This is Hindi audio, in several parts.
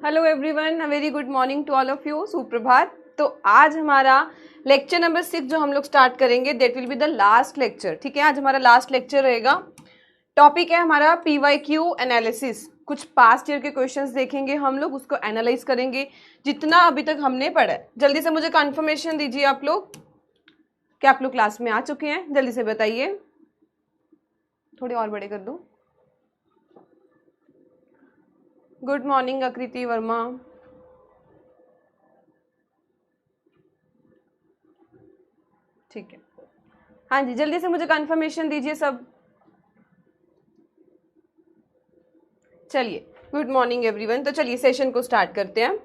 Hello everyone, a very good morning to all of you. सुप्रभात। तो आज हमारा लेक्चर नंबर 6 जो हम लोग स्टार्ट करेंगे, that will be the last lecture. ठीक है, आज हमारा लास्ट लेक्चर रहेगा। टॉपिक है हमारा पीवाईक्यू एनालिसिस। कुछ पास्ट ईयर के क्वेश्चंस देखेंगे हम लोग, उसको एनालाइज करेंगे जितना अभी तक हमने पढ़ा है। जल्दी से मुझे कंफर्मेशन दीजिए आप लोग, क्या आप लोग क्लास में आ चुके हैं? जल्दी से बताइए, थोड़े और बड़े कर दो। गुड मॉर्निंग आकृति वर्मा। ठीक है, हाँ जी, जल्दी से मुझे कंफर्मेशन दीजिए सब। चलिए, गुड मॉर्निंग एवरीवन। तो चलिए सेशन को स्टार्ट करते हैं।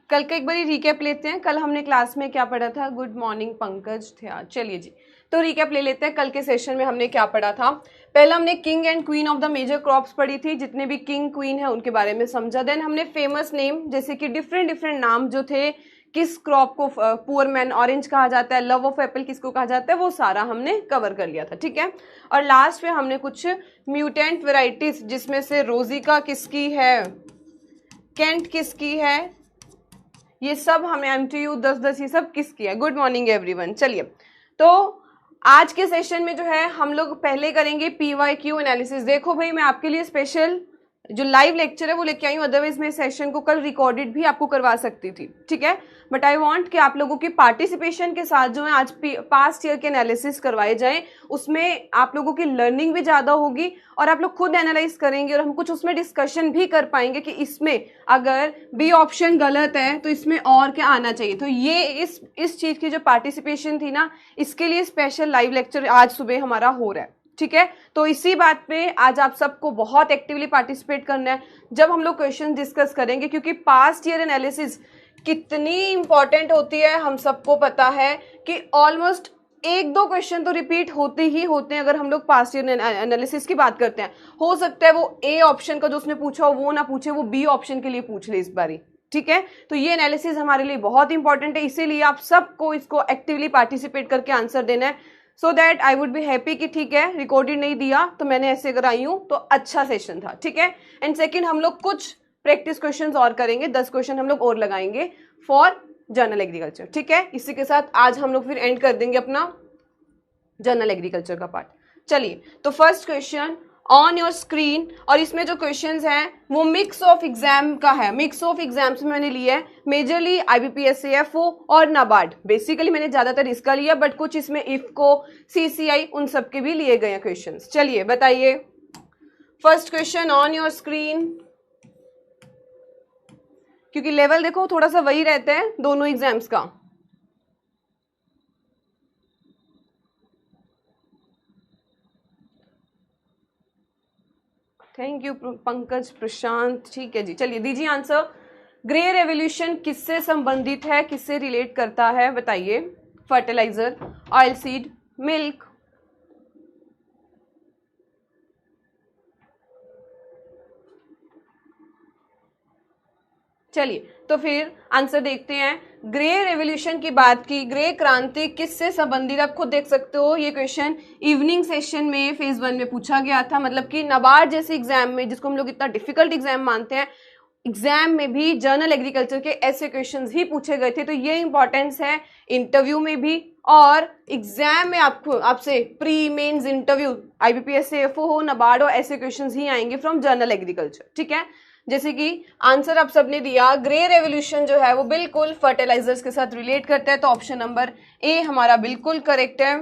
कल का एक बारी रिकैप लेते हैं। कल हमने क्लास में क्या पढ़ा था? गुड मॉर्निंग पंकज थे आज। चलिए जी, तो रिकैप ले लेते हैं। कल के सेशन में हमने क्या पढ़ा था? पहला हमने king and queen of the major crops पढ़ी थी, जितने भी किंग क्वीन है उनके बारे में समझा। देन हमने फेमस नेम, जैसे कि डिफरेंट डिफरेंट नाम जो थे, किस क्रॉप को पुअर मैन ऑरेंज कहा जाता है, लव ऑफ एप्पल किसको कहा जाता है, वो सारा हमने कवर कर लिया था। ठीक है, और लास्ट में हमने कुछ म्यूटेंट वेराइटीज, जिसमें से रोजिका किसकी है, केंट किसकी है, ये सब हमें MTU 10-10 ये सब किसकी है। Good morning everyone. चलिए, तो आज के सेशन में जो है हम लोग पहले करेंगे PYQ एनालिसिस। देखो भाई, मैं आपके लिए स्पेशल जो लाइव लेक्चर है वो लेके आई हूँ, अदरवाइज मैं सेशन को कल रिकॉर्डेड भी आपको करवा सकती थी। ठीक है, बट आई वांट कि आप लोगों की पार्टिसिपेशन के साथ जो है आज पास्ट ईयर के एनालिसिस करवाए जाएं। उसमें आप लोगों की लर्निंग भी ज्यादा होगी और आप लोग खुद एनालाइज करेंगे और हम कुछ उसमें डिस्कशन भी कर पाएंगे कि इसमें अगर बी ऑप्शन गलत है तो इसमें और क्या आना चाहिए। तो ये इस चीज की जो पार्टिसिपेशन थी ना, इसके लिए स्पेशल लाइव लेक्चर आज सुबह हमारा हो रहा है। ठीक है, तो इसी बात पे आज आप सबको बहुत एक्टिवली पार्टिसिपेट करना है जब हम लोग क्वेश्चन डिस्कस करेंगे, क्योंकि पास्ट ईयर एनालिसिस कितनी इंपॉर्टेंट होती है हम सबको पता है कि ऑलमोस्ट एक दो क्वेश्चन तो रिपीट होते ही होते हैं। अगर हम लोग पास्ट ईयर एनालिसिस की बात करते हैं, हो सकता है वो ए ऑप्शन का जो उसने पूछा हो वो ना पूछे, वो बी ऑप्शन के लिए पूछ ले इस बारी। ठीक है, तो ये एनालिसिस हमारे लिए बहुत इंपॉर्टेंट है, इसीलिए आप सबको इसको एक्टिवली पार्टिसिपेट करके आंसर देना है, so that I would be happy कि ठीक है रिकॉर्डेड नहीं दिया तो मैंने ऐसे कराई हूं तो अच्छा सेशन था। ठीक है, एंड सेकंड हम लोग कुछ प्रैक्टिस क्वेश्चंस और करेंगे, 10 क्वेश्चन हम लोग और लगाएंगे फॉर जर्नल एग्रीकल्चर। ठीक है, इसी के साथ आज हम लोग फिर एंड कर देंगे अपना जर्नल एग्रीकल्चर का पार्ट। चलिए, तो first question on your screen, और इसमें जो क्वेश्चंस हैं वो मिक्स ऑफ एग्जाम का है। मिक्स ऑफ एग्जाम्स में मैंने लिया है मेजरली IBPS AFO और नाबार्ड। बेसिकली मैंने ज्यादातर इसका लिया, बट कुछ इसमें इफको, CCI उन सब के भी लिए गए हैं क्वेश्चंस। चलिए बताइए, first question on your screen. क्योंकि लेवल देखो थोड़ा सा वही रहता है दोनों एग्जाम्स का। थैंक यू पंकज प्रशांत। ठीक है जी, चलिए दीजिए आंसर। ग्रे रेवोल्यूशन किससे संबंधित है, किससे रिलेट करता है बताइए? Fertiliser, oil seed, milk. चलिए तो फिर आंसर देखते हैं। ग्रे रेवोल्यूशन की बात की, ग्रे क्रांति किससे संबंधित, आप खुद देख सकते हो ये क्वेश्चन इवनिंग सेशन में फेज 1 में पूछा गया था। मतलब कि नाबार्ड जैसे एग्जाम में, जिसको हम लोग इतना डिफिकल्ट एग्जाम मानते हैं, एग्जाम में भी जर्नल एग्रीकल्चर के ऐसे क्वेश्चंस ही पूछे गए थे। तो ये इंपॉर्टेंस है इंटरव्यू में भी और एग्जाम में। आपको आपसे pre mains interview IBPS AFO हो, नाबार्ड हो, ऐसे क्वेश्चंस ही आएंगे फ्रॉम जर्नल एग्रीकल्चर। ठीक है, जैसे कि आंसर आप सबने दिया, ग्रे रेवोल्यूशन जो है वो बिल्कुल फर्टिलाइजर्स के साथ रिलेट करता है, तो ऑप्शन नंबर ए हमारा बिल्कुल करेक्ट है।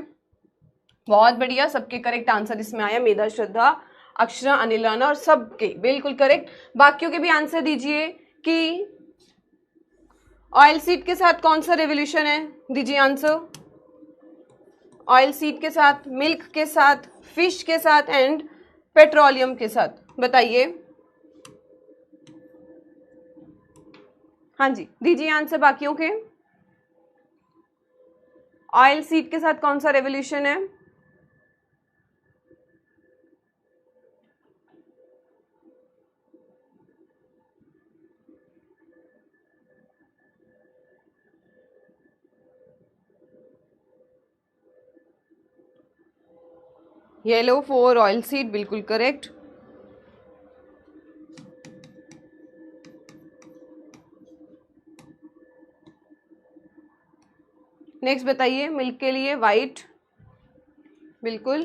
बहुत बढ़िया, सबके करेक्ट आंसर इसमें आया। मेधा, श्रद्धा, अक्षरा, अनिलाना और सबके बिल्कुल करेक्ट। बाकियों के भी आंसर दीजिए कि ऑयल सीड के साथ कौन सा रेवोल्यूशन है, दीजिए आंसर। ऑयल सीड के साथ, मिल्क के साथ, फिश के साथ एंड पेट्रोलियम के साथ, बताइए। हाँ जी, दीजिए आंसर बाकियों के। ऑयल सीड के साथ कौन सा रेवोल्यूशन है? येलो फॉर ऑयल सीड, बिल्कुल करेक्ट। नेक्स्ट बताइए, मिल्क के लिए वाइट, बिल्कुल।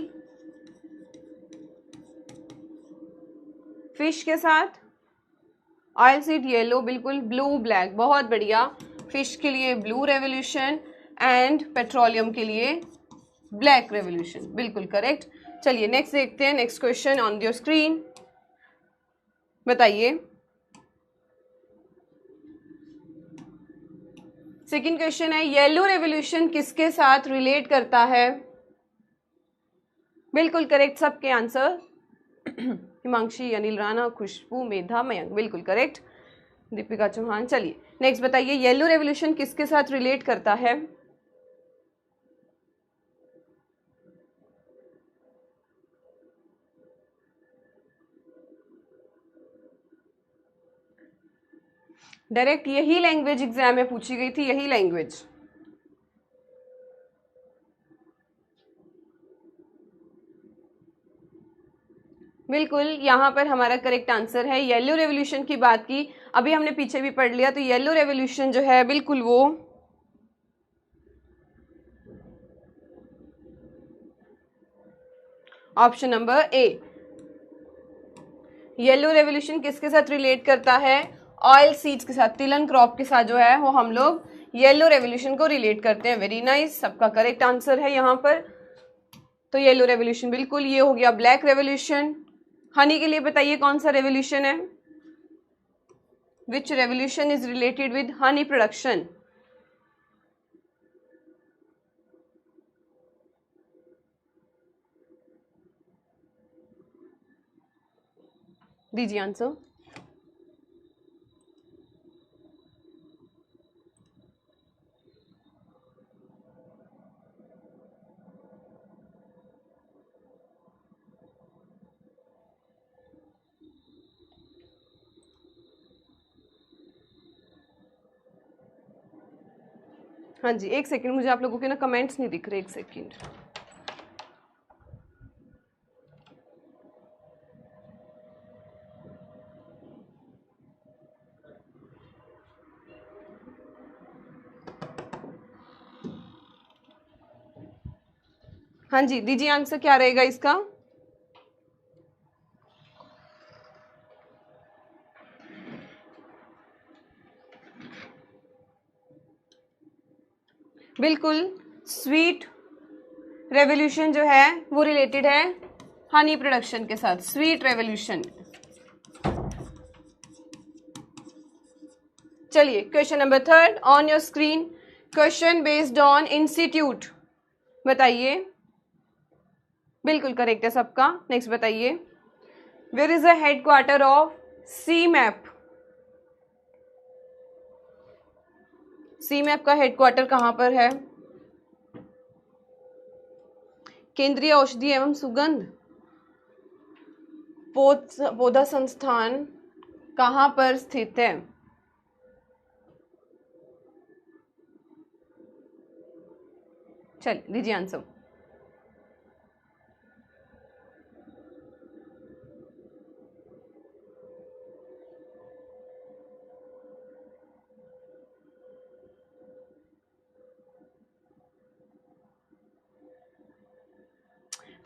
फिश के साथ ऑयल सीड येलो, बिल्कुल। ब्लू ब्लैक, बहुत बढ़िया। फिश के लिए ब्लू रेवोल्यूशन एंड पेट्रोलियम के लिए ब्लैक रेवोल्यूशन, बिल्कुल करेक्ट। चलिए नेक्स्ट देखते हैं। Next question on your screen, बताइए। सेकंड क्वेश्चन है, येलो रेवोल्यूशन किसके साथ रिलेट करता है? बिल्कुल करेक्ट, सबके आंसर। हिमांशी, अनिल राणा, खुशबू, मेधा, मयंक, बिल्कुल करेक्ट। दीपिका चौहान। चलिए नेक्स्ट बताइए, येलो रेवोल्यूशन किसके साथ रिलेट करता है? डायरेक्ट यही लैंग्वेज एग्जाम में पूछी गई थी, यही लैंग्वेज। बिल्कुल, यहाँ पर हमारा करेक्ट आंसर है येलो रेवोल्यूशन की बात की, अभी हमने पीछे भी पढ़ लिया। तो येलो रेवोल्यूशन जो है बिल्कुल वो ऑप्शन नंबर ए। येलो रेवोल्यूशन किसके साथ रिलेट करता है? ऑयल सीड्स के साथ, तिलहन क्रॉप के साथ जो है वो हम लोग येलो रेवोल्यूशन को रिलेट करते हैं। वेरी नाइस, सबका करेक्ट आंसर है यहाँ पर। तो येलो रेवोल्यूशन बिल्कुल। ये हो गया ब्लैक रेवोल्यूशन। हनी के लिए बताइए कौन सा रेवोल्यूशन है? Which revolution is related with honey production? दीजिए आंसर। हाँ जी, एक सेकंड, मुझे आप लोगों के ना कमेंट्स नहीं दिख रहे, एक सेकंड। हाँ जी, दीजिए आंसर, क्या रहेगा इसका? बिल्कुल, स्वीट रेवोल्यूशन जो है वो रिलेटेड है हनी प्रोडक्शन के साथ, स्वीट रेवोल्यूशन। चलिए question number third on your screen, question based on institute, बताइए। बिल्कुल करेक्ट है सबका। नेक्स्ट बताइए, where is the headquarter of CIMAP? CIMAP का हेडक्वार्टर कहां पर है? केंद्रीय औषधि एवं सुगंध पौधा संस्थान कहां पर स्थित है? चलिए दीजिए आंसर।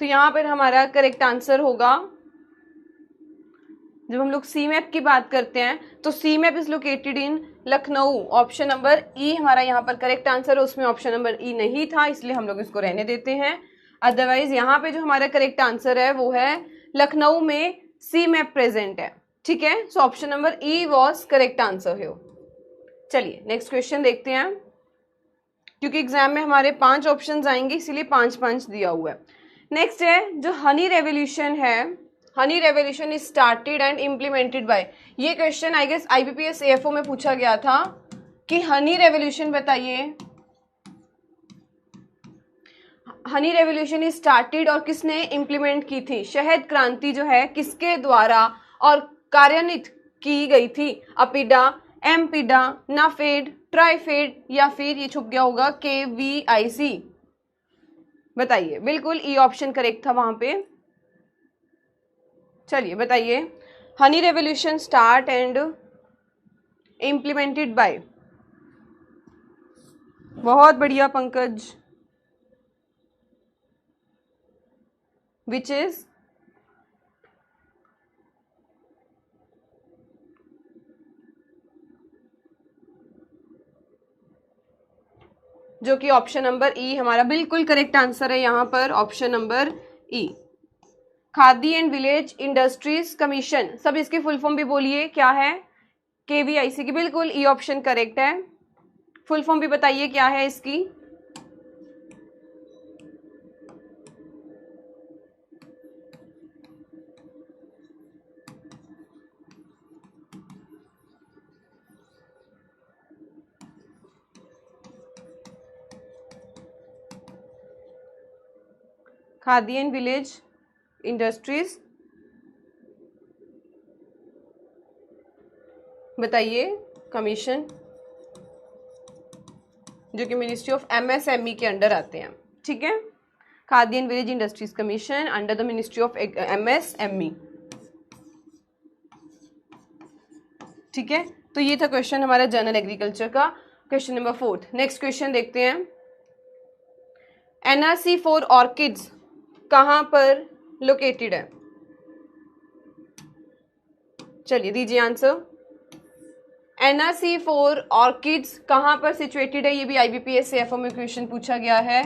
तो यहां पर हमारा करेक्ट आंसर होगा, जब हम लोग सीमैप की बात करते हैं तो CIMAP is located in Lucknow. Option number E हमारा यहाँ पर करेक्ट आंसर है, उसमें ऑप्शन नंबर ई नहीं था, इसलिए हम लोग इसको रहने देते हैं। अदरवाइज यहाँ पे जो हमारा करेक्ट आंसर है वो है लखनऊ में सीमैप प्रेजेंट है। ठीक है, so option number E was correct answer है। चलिए नेक्स्ट क्वेश्चन देखते हैं, क्योंकि एग्जाम में हमारे 5 ऑप्शंस आएंगे इसीलिए 5-5 दिया हुआ है। नेक्स्ट है जो हनी रेवोल्यूशन है, honey revolution is started and implemented by. ये question I guess IBPS AFO में पूछा गया था कि हनी रेवोल्यूशन बताइए, हनी रेवोल्यूशन इज स्टार्टेड और किसने इम्प्लीमेंट की थी? शहद क्रांति जो है किसके द्वारा और कार्यान्वित की गई थी? अपिडा, एम्पिडा, नाफेड, ट्राइफेड या फिर ये छुप गया होगा KVIC? बताइए, बिल्कुल ई ऑप्शन करेक्ट था वहां पे। चलिए बताइए, Honey revolution start and implemented bye, बहुत बढ़िया पंकज, विच इज जो कि ऑप्शन नंबर ई हमारा बिल्कुल करेक्ट आंसर है यहाँ पर, option number E. Khadi and village industries commission, सब इसकी फुल फॉर्म भी बोलिए क्या है, केवीआईसी की, बिल्कुल ई ऑप्शन करेक्ट है। फुल फॉर्म भी बताइए क्या है इसकी। खादी एंड विलेज इंडस्ट्रीज, बताइए, कमीशन, जो कि मिनिस्ट्री ऑफ एमएसएमई के अंडर आते हैं, ठीक है। Khadi and village industries commission under the ministry of MSME, ठीक है। तो ये था क्वेश्चन हमारा जनरल एग्रीकल्चर का, क्वेश्चन नंबर 4। नेक्स्ट क्वेश्चन देखते हैं, एनआरसी फॉर ऑर्किड्स कहां पर लोकेटेड है, चलिए दीजिए आंसर। एनआरसी फॉर ऑर्किड्स कहां पर सिचुएटेड है, ये भी आईबीपीएस से एफओ में क्वेश्चन पूछा गया है।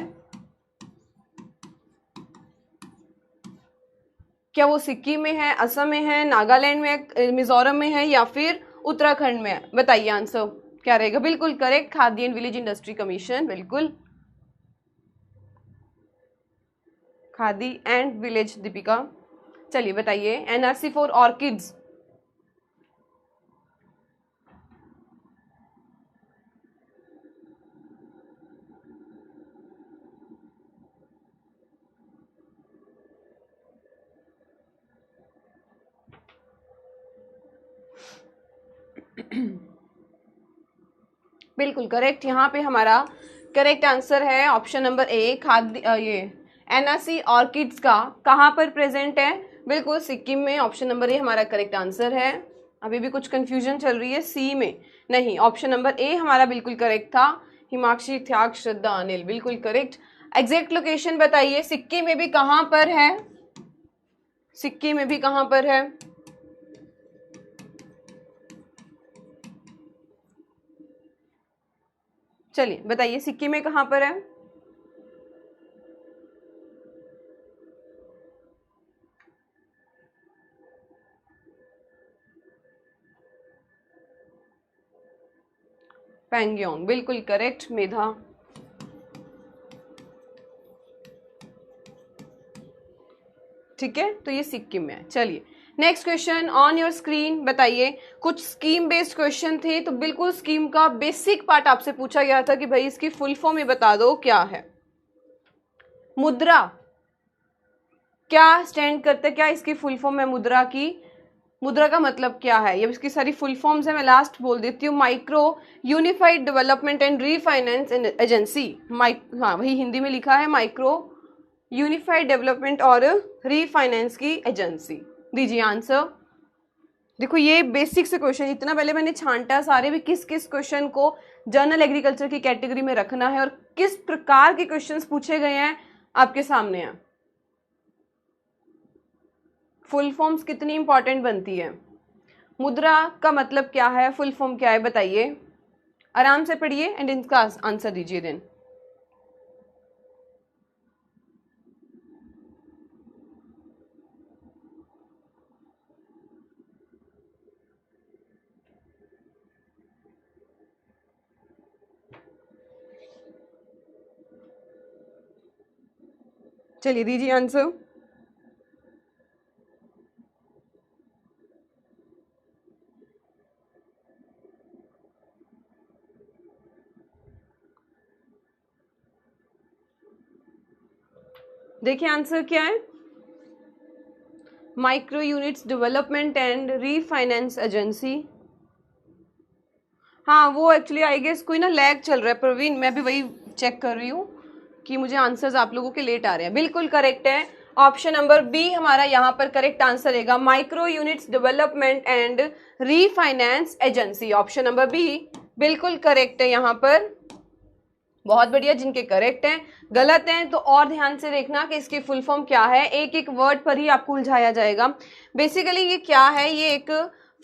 क्या वो सिक्किम में है, असम में है, नागालैंड में है, मिजोरम में है, या फिर उत्तराखंड में है, बताइए आंसर क्या रहेगा। बिल्कुल correct, khadi and village industry commission, बिल्कुल खादी एंड विलेज, दीपिका। चलिए बताइए, एनआरसी फॉर ऑर्किड्स, बिल्कुल करेक्ट, यहाँ पे हमारा करेक्ट आंसर है ऑप्शन नंबर ए, खाद्य ये एनआरसी ऑर्किड्स का कहाँ पर प्रेजेंट है, बिल्कुल सिक्किम में, ऑप्शन नंबर ए हमारा करेक्ट आंसर है। अभी भी कुछ कंफ्यूजन चल रही है, सी में नहीं, ऑप्शन नंबर ए हमारा बिल्कुल करेक्ट था। हिमाक्षी, त्याग, श्रद्धा, अनिल, बिल्कुल करेक्ट। एग्जैक्ट लोकेशन बताइए, सिक्किम में भी कहाँ पर है, सिक्किम में भी कहाँ पर है, चलिए बताइए सिक्किम में कहां पर है। पैंगयोंग, बिल्कुल करेक्ट मेधा। ठीक है, तो ये सिक्किम में है। चलिए next question on your screen, बताइए, कुछ स्कीम बेस्ड क्वेश्चन थे, तो बिल्कुल स्कीम का बेसिक पार्ट आपसे पूछा गया था कि भाई इसकी फुल फॉर्म ही बता दो क्या है। मुद्रा क्या स्टैंड करते, क्या इसकी फुल फॉर्म है मुद्रा की, मुद्रा का मतलब क्या है, ये इसकी सारी फुल फॉर्म्स है, मैं लास्ट बोल देती हूँ। Micro unified development and refinance agency, हाँ वही हिंदी में लिखा है, माइक्रो यूनिफाइड डेवलपमेंट और रीफाइनेंस की एजेंसी। दीजिए आंसर। देखो ये बेसिक से क्वेश्चन, इतना पहले मैंने छांटा सारे भी किस किस क्वेश्चन को जनरल एग्रीकल्चर की कैटेगरी में रखना है और किस प्रकार के क्वेश्चंस पूछे गए हैं आपके सामने हैं। फुल फॉर्म्स कितनी इंपॉर्टेंट बनती है, मुद्रा का मतलब क्या है, फुल फॉर्म क्या है, बताइए, आराम से पढ़िए एंड इनका आंसर दीजिए देन। चलिए दीजिए आंसर। देखिए आंसर क्या है, micro units development and refinance agency. हाँ वो एक्चुअली आई गेस कोई ना लैग चल रहा है प्रवीण, मैं भी वही चेक कर रही हूँ, कि मुझे आंसर्स आप लोगों के लेट आ रहे हैं, बिल्कुल करेक्ट है। ऑप्शन नंबर बी हमारा यहाँ पर करेक्ट आंसर रहेगा, micro units development and refinance agency. Option number B बिल्कुल करेक्ट है यहाँ पर। बहुत बढ़िया, जिनके करेक्ट हैं, गलत हैं तो और ध्यान से देखना कि इसकी फुल फॉर्म क्या है, एक एक वर्ड पर ही आपको उलझाया जाएगा। बेसिकली ये क्या है, ये एक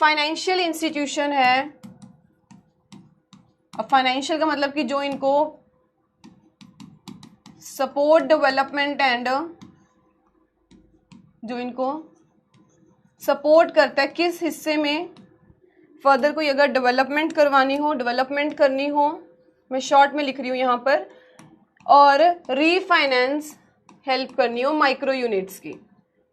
फाइनेंशियल इंस्टीट्यूशन है। अब फाइनेंशियल का मतलब कि जो इनको सपोर्ट डेवलपमेंट एंड, जो इनको सपोर्ट करता है किस हिस्से में, फर्दर कोई अगर डेवलपमेंट करवानी हो, डेवलपमेंट करनी हो, मैं शॉर्ट में लिख रही हूँ यहाँ पर, और रीफाइनेंस हेल्प करनी हो माइक्रो यूनिट्स की,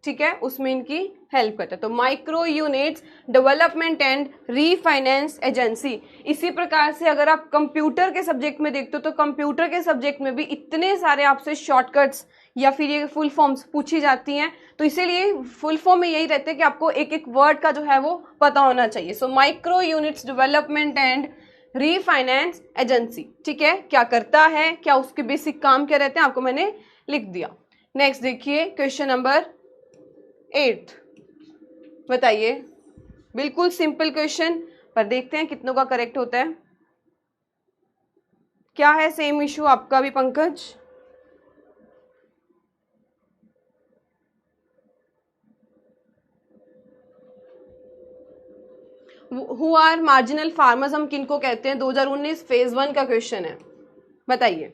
ठीक है, उसमें इनकी हेल्प करता है। तो micro units development and refinance agency. इसी प्रकार से अगर आप कंप्यूटर के सब्जेक्ट में देखते हो तो कंप्यूटर के सब्जेक्ट में भी इतने सारे आपसे शॉर्टकट्स या फिर ये फुल फॉर्म्स पूछी जाती हैं, तो इसीलिए फुल फॉर्म में यही रहता है कि आपको एक एक वर्ड का जो है वो पता होना चाहिए। So micro units development and refinance agency, ठीक है, क्या करता है, क्या उसके बेसिक काम क्या रहते हैं, आपको मैंने लिख दिया। नेक्स्ट देखिए क्वेश्चन नंबर 8, बताइए, बिल्कुल सिंपल क्वेश्चन, पर देखते हैं कितनों का करेक्ट होता है। क्या है सेम इशू आपका भी Pankaj? Who are marginal farmers हम किनको कहते हैं, 2019 फेज 1 का क्वेश्चन है, बताइए।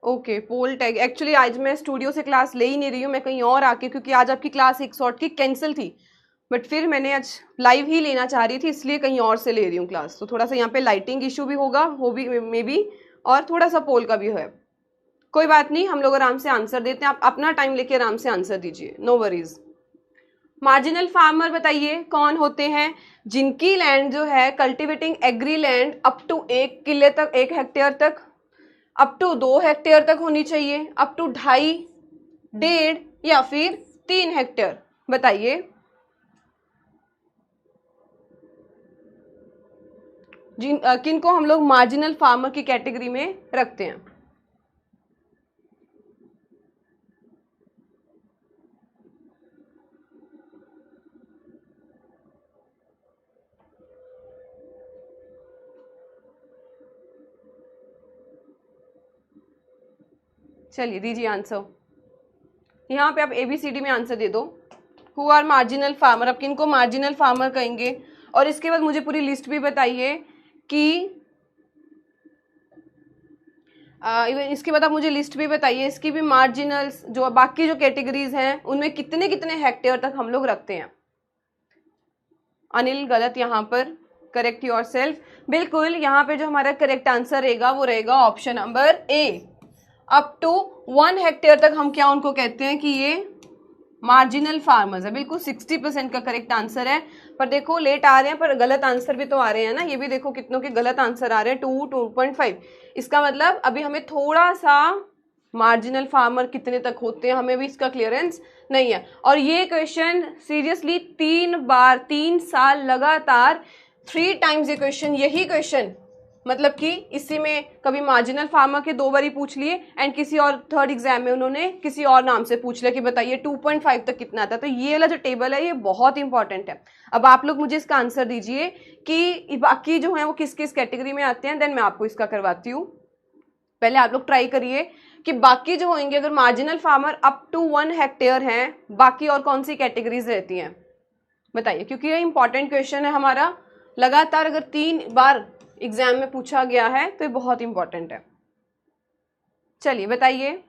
ओके, पोल टैग, एक्चुअली आज मैं स्टूडियो से क्लास ले ही नहीं रही हूँ, मैं कहीं और आके, क्योंकि आज आपकी क्लास एक सॉर्ट की कैंसिल थी, बट फिर मैंने आज लाइव ही लेना चाह रही थी, इसलिए कहीं और से ले रही हूँ क्लास। तो थोड़ा सा यहाँ पे लाइटिंग इशू भी होगा, हो भी मे बी, और थोड़ा सा पोल का भी है। कोई बात नहीं, हम लोग आराम से आंसर देते हैं, आप अपना टाइम लेके आराम से आंसर दीजिए, नो वरीज। मार्जिनल फार्मर बताइए कौन होते हैं? जिनकी लैंड जो है cultivating agri land up to 1 किले तक, 1 हेक्टेयर तक, अप टू 2 हेक्टेयर तक होनी चाहिए, अप टू 2.5, 1.5 या फिर 3 हेक्टेयर, बताइए। किनको हम लोग मार्जिनल फार्मर की कैटेगरी में रखते हैं? चलिए दीजिए आंसर, यहाँ पे आप ABCD में आंसर दे दो। हु आर मार्जिनल फार्मर, आप किनको मार्जिनल फार्मर कहेंगे? और इसके बाद मुझे पूरी लिस्ट भी बताइए कि इसके बाद आप मुझे लिस्ट भी बताइए इसकी भी, मार्जिनल्स जो बाकी जो कैटेगरीज हैं उनमें कितने कितने हेक्टेयर तक हम लोग रखते हैं। अनिल गलत यहाँ पर, करेक्ट योर सेल्फ। बिल्कुल, यहाँ पे जो हमारा करेक्ट आंसर रहेगा वो रहेगा option number A, up to 1 hectare तक हम क्या उनको कहते हैं कि ये मार्जिनल फार्मर्स है। बिल्कुल 60% का करेक्ट आंसर है। पर देखो लेट आ रहे हैं, पर गलत आंसर भी तो आ रहे हैं ना, ये भी देखो कितनों के गलत आंसर आ रहे हैं, 2, 2.5। इसका मतलब अभी हमें थोड़ा सा मार्जिनल फार्मर कितने तक होते हैं हमें भी इसका क्लियरेंस नहीं है। और ये क्वेश्चन सीरियसली 3 बार 3 साल लगातार 3 टाइम्स ये क्वेश्चन, यही क्वेश्चन, मतलब कि इसी में कभी मार्जिनल फार्मर के 2 बार ही पूछ लिए, एंड किसी और थर्ड एग्जाम में उन्होंने किसी और नाम से पूछ लिया कि बताइए 2.5 तक कितना आता है। तो ये वाला जो टेबल है ये बहुत इंपॉर्टेंट है। अब आप लोग मुझे इसका आंसर दीजिए कि बाकी जो है वो किस किस कैटेगरी में आते हैं, देन मैं आपको इसका करवाती हूँ। पहले आप लोग ट्राई करिए कि बाकी जो होंगे, अगर marginal farmer up to 1 hectare हैं, बाकी और कौन सी कैटेगरीज रहती हैं, बताइए, क्योंकि ये इंपॉर्टेंट क्वेश्चन है हमारा, लगातार अगर 3 बार एग्जाम में पूछा गया है तो ये बहुत इंपॉर्टेंट है। चलिए बताइए।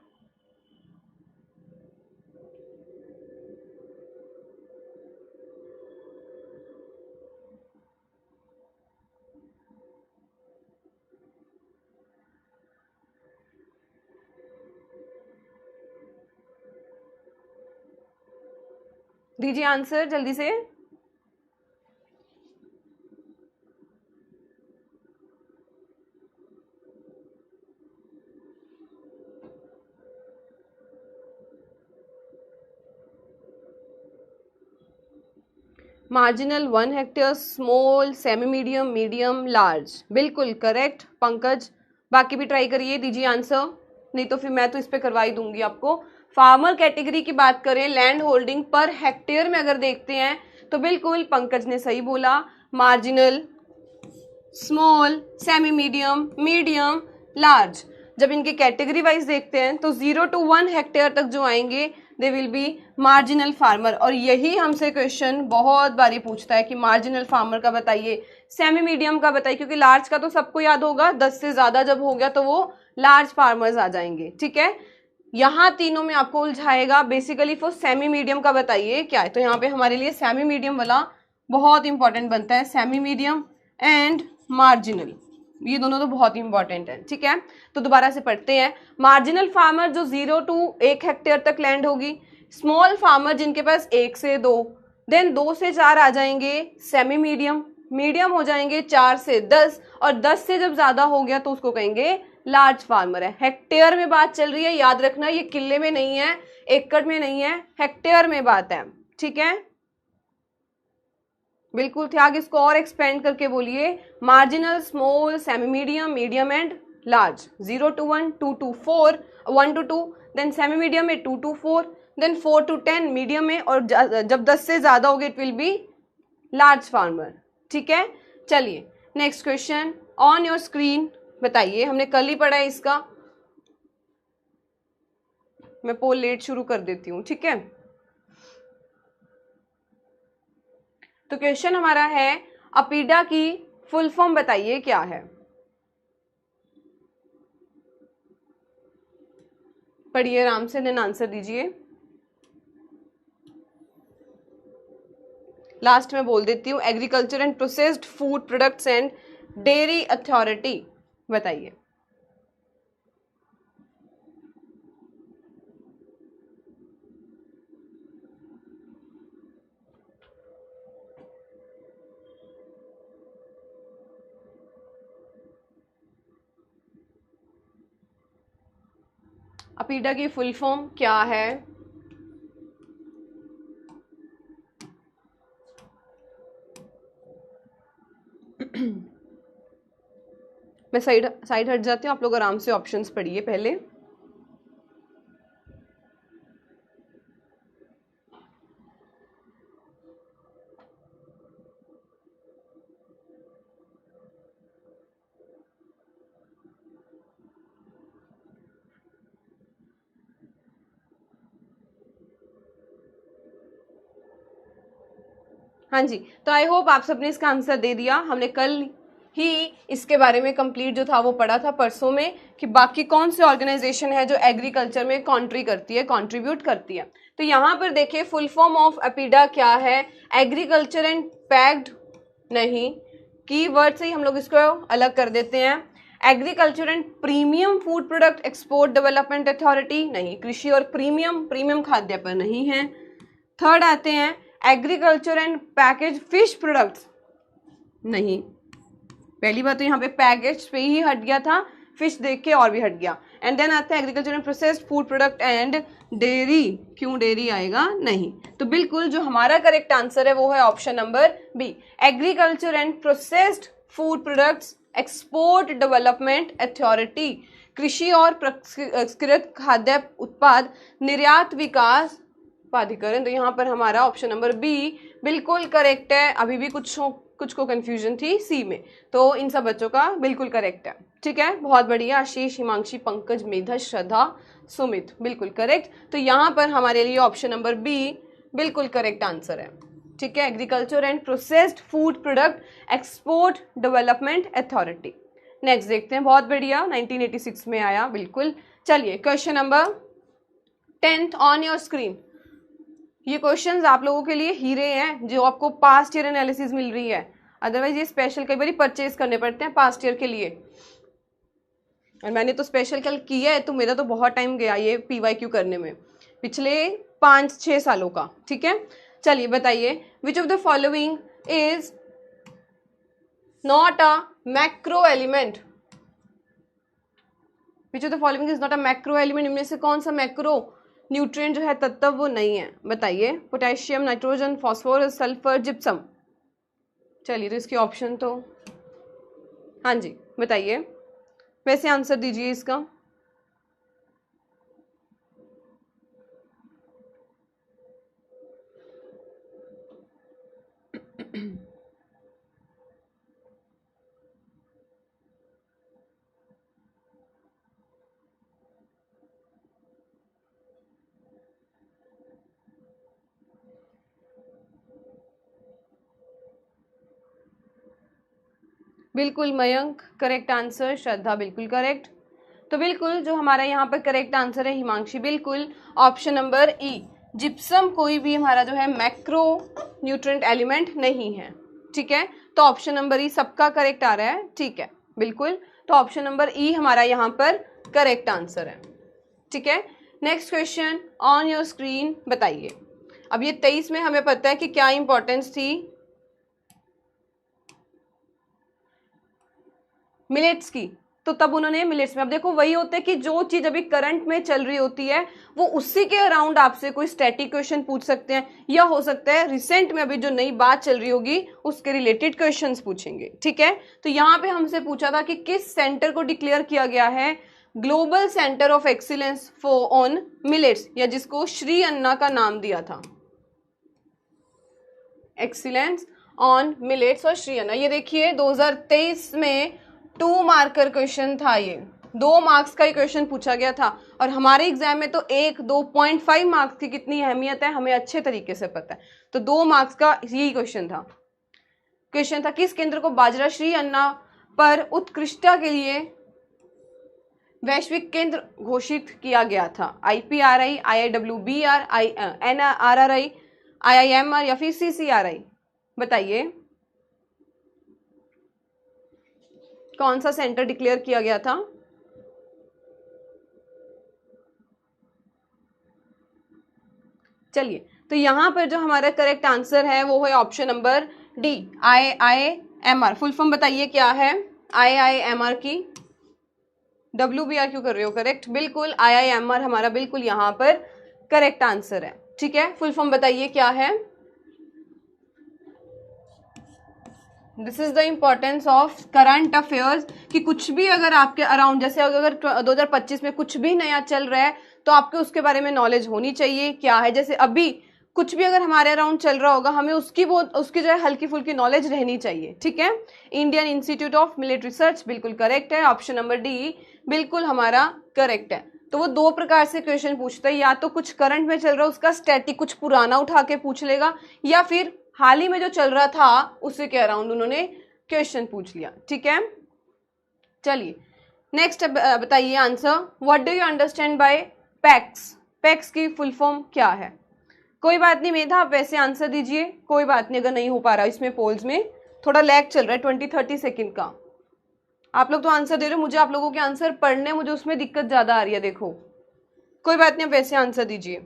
दीजिए आंसर जल्दी से। Marginal 1 hectare, small, semi medium, medium, large. बिल्कुल करेक्ट पंकज। बाकी भी ट्राई करिए, दीजिए आंसर, नहीं तो फिर मैं तो इस पे करवा ही दूंगी आपको। फार्मर कैटेगरी की बात करें, लैंड होल्डिंग पर हेक्टेयर में अगर देखते हैं तो बिल्कुल पंकज ने सही बोला, marginal, small, semi medium, medium, large. जब इनके कैटेगरी वाइज देखते हैं तो 0 to 1 हेक्टेयर तक जो आएंगे they will be marginal farmer. और यही हमसे क्वेश्चन बहुत बारी पूछता है कि मार्जिनल फार्मर का बताइए, सेमी मीडियम का बताइए, क्योंकि लार्ज का तो सबको याद होगा, 10 से ज्यादा जब हो गया तो वो लार्ज फार्मर्स आ जाएंगे। ठीक है, यहाँ तीनों में आपको उलझाएगा। बेसिकली फॉर सेमी मीडियम का बताइए क्या है, तो यहाँ पे हमारे लिए सेमी मीडियम वाला बहुत इंपॉर्टेंट बनता है, सेमी मीडियम एंड मार्जिनल, ये दोनों तो बहुत ही इंपॉर्टेंट है। ठीक है, तो दोबारा से पढ़ते हैं। मार्जिनल फार्मर जो 0 to 1 हेक्टेयर तक लैंड होगी, स्मॉल फार्मर जिनके पास 1 से 2, देन 2 से 4 आ जाएंगे सेमी मीडियम, मीडियम हो जाएंगे 4 से 10, और 10 से जब ज्यादा हो गया तो उसको कहेंगे लार्ज फार्मर है। हेक्टेयर में बात चल रही है, याद रखना, ये किले में नहीं है, एकड़ में नहीं है, हेक्टेयर में बात है। ठीक है, बिल्कुल त्याग, इसको और एक्सपेंड करके बोलिए, marginal, small, semi medium, medium and large. 0 to 1, 2 to 4, 1 to 2, then semi medium में 2 to 4, देन 4 to 10 मीडियम में, और जब 10 से ज्यादा हो गए it will be large farmer. ठीक है, चलिए next question on your screen बताइए, हमने कल ही पढ़ा है इसका, मैं पोल लेट शुरू कर देती हूँ। ठीक है, तो क्वेश्चन हमारा है अपीडा की फुल फॉर्म बताइए क्या है। पढ़िए आराम से, देन आंसर दीजिए। लास्ट में बोल देती हूँ, agriculture and processed food products and dairy authority बताइए। अपीडा की फुल फॉर्म क्या है? मैं साइड हट जाती हूँ, आप लोग आराम से ऑप्शंस पढ़िए पहले। हाँ जी, तो आई होप आप सबने इसका आंसर दे दिया। हमने कल ही इसके बारे में कंप्लीट जो था वो पढ़ा था परसों में, कि बाकी कौन सी ऑर्गेनाइजेशन है जो एग्रीकल्चर में कंट्रीब्यूट करती है। तो यहाँ पर देखिए फुल फॉर्म ऑफ अपीडा क्या है, एग्रीकल्चर एंड पैक्ड नहीं, की वर्ड से ही हम लोग इसको अलग कर देते हैं। Agriculture and premium food product export development authority नहीं, कृषि और प्रीमियम खाद्य पर नहीं है। थर्ड आते हैं agriculture and package fish products नहीं, पहली बात तो यहाँ पे पैकेज पे ही हट गया था, फिश देख के और भी हट गया। एंड देन आता है agriculture and processed food product and dairy, क्यों डेयरी आएगा नहीं। तो बिल्कुल जो हमारा करेक्ट आंसर है वो है option number B, agriculture and processed food products export development authority, कृषि और प्रसंस्कृत खाद्य उत्पाद निर्यात विकास प्राधिकरण। तो यहाँ पर हमारा ऑप्शन नंबर बी बिल्कुल करेक्ट है। अभी भी कुछ को कंफ्यूजन थी सी में, तो इन सब बच्चों का बिल्कुल करेक्ट है। ठीक है, बहुत बढ़िया, आशीष, हिमांशी, पंकज, मेधा, श्रद्धा, सुमित, बिल्कुल करेक्ट। तो यहाँ पर हमारे लिए ऑप्शन नंबर बी बिल्कुल करेक्ट आंसर है। ठीक है, agriculture and processed food product export development authority. Next देखते हैं, बहुत बढ़िया, 1986 में आया, बिल्कुल। चलिए question number 10 on your screen. ये क्वेश्चंस आप लोगों के लिए हीरे हैं, जो आपको पास्ट ईयर एनालिसिस मिल रही है, अदरवाइज ये स्पेशल कई बार परचेज करने पड़ते हैं पास्ट ईयर के लिए, और मैंने तो स्पेशल कल किया है, तो मेरा तो बहुत टाइम गया ये PYQ करने में, पिछले 5-6 सालों का। ठीक है, चलिए बताइए, विच of the following is not a macro element, which of the following is not a macro element, इनमें से कौन सा मैक्रो न्यूट्रिएंट जो है तत्व वो नहीं है, बताइए। Potassium, nitrogen, phosphorus, sulphur, gypsum. चलिए तो इसके ऑप्शन तो, हाँ जी बताइए, वैसे आंसर दीजिए इसका। बिल्कुल मयंक करेक्ट आंसर, श्रद्धा बिल्कुल करेक्ट। तो बिल्कुल जो हमारा यहाँ पर करेक्ट आंसर है हिमांशी, बिल्कुल ऑप्शन नंबर ई, जिप्सम कोई भी हमारा जो है मैक्रो न्यूट्रिएंट एलिमेंट नहीं है, ठीक है। तो ऑप्शन नंबर ई सबका करेक्ट आ रहा है, ठीक है बिल्कुल। तो ऑप्शन नंबर ई हमारा यहाँ पर करेक्ट आंसर है, ठीक है। Next question on your screen, बताइए। अब ये 23 में हमें पता है कि क्या इंपॉर्टेंस थी मिलेट्स की, तो तब उन्होंने मिलेट्स में, अब देखो वही होता है कि जो चीज अभी करंट में चल रही होती है वो उसी के अराउंड आपसे कोई स्टैटिक क्वेश्चन पूछ सकते हैं, या हो सकता है रिसेंट में अभी जो नई बात चल रही होगी उसके रिलेटेड क्वेश्चंस पूछेंगे, ठीक है। तो यहाँ पे हमसे पूछा था कि किस सेंटर को डिक्लेयर किया गया है global centre of excellence for on millets, या जिसको श्री अन्ना का नाम दिया था, एक्सीलेंस ऑन मिलेट्स और श्री अन्ना। ये देखिए 2023 में 2 मार्कर क्वेश्चन था, ये 2 मार्क्स का ही क्वेश्चन पूछा गया था, और हमारे एग्जाम में तो 2.5 मार्क्स की कितनी अहमियत है हमें अच्छे तरीके से पता है। तो 2 मार्क्स का यही क्वेश्चन था किस केंद्र को बाजरा श्री अन्ना पर उत्कृष्टता के लिए वैश्विक केंद्र घोषित किया गया था, IPRI, IIWBR, NRRI, IIMR या फिर CCRI, बताइए कौन सा सेंटर डिक्लेयर किया गया था। चलिए तो यहां पर जो हमारा करेक्ट आंसर है वो है option number D, IIMR। Full form बताइए क्या है IIMR की। WBR क्यों कर रहे हो, करेक्ट, बिल्कुल IIMR हमारा बिल्कुल यहां पर करेक्ट आंसर है, ठीक है। फुल फॉर्म बताइए क्या है। This is the importance of current affairs, कि कुछ भी अगर आपके अराउंड, जैसे अगर 2025 में कुछ भी नया चल रहा है तो आपको उसके बारे में नॉलेज होनी चाहिए क्या है। जैसे अभी कुछ भी अगर हमारे अराउंड चल रहा होगा हमें उसकी जो है हल्की फुल्की नॉलेज रहनी चाहिए, ठीक है। Indian institute of military research बिल्कुल करेक्ट है, ऑप्शन नंबर डी बिल्कुल हमारा करेक्ट है। तो वो 2 प्रकार से क्वेश्चन पूछता है, या तो कुछ करंट में चल रहा है उसका स्टैटिक कुछ पुराना उठा के पूछ लेगा, या फिर हाल ही में जो चल रहा था उसी के अराउंड उन्होंने क्वेश्चन पूछ लिया, ठीक है। चलिए नेक्स्ट बताइए answer, what do you understand by PACS. PACS की फुल फॉर्म क्या है। कोई बात नहीं मेधा, आप वैसे आंसर दीजिए, कोई बात नहीं अगर नहीं हो पा रहा, इसमें पोल्स में थोड़ा लैग चल रहा है 20-30 सेकेंड का। आप लोग तो आंसर दे रहे हो, मुझे आप लोगों के आंसर पढ़ने, मुझे उसमें दिक्कत ज्यादा आ रही है, देखो कोई बात नहीं आप वैसे आंसर दीजिए।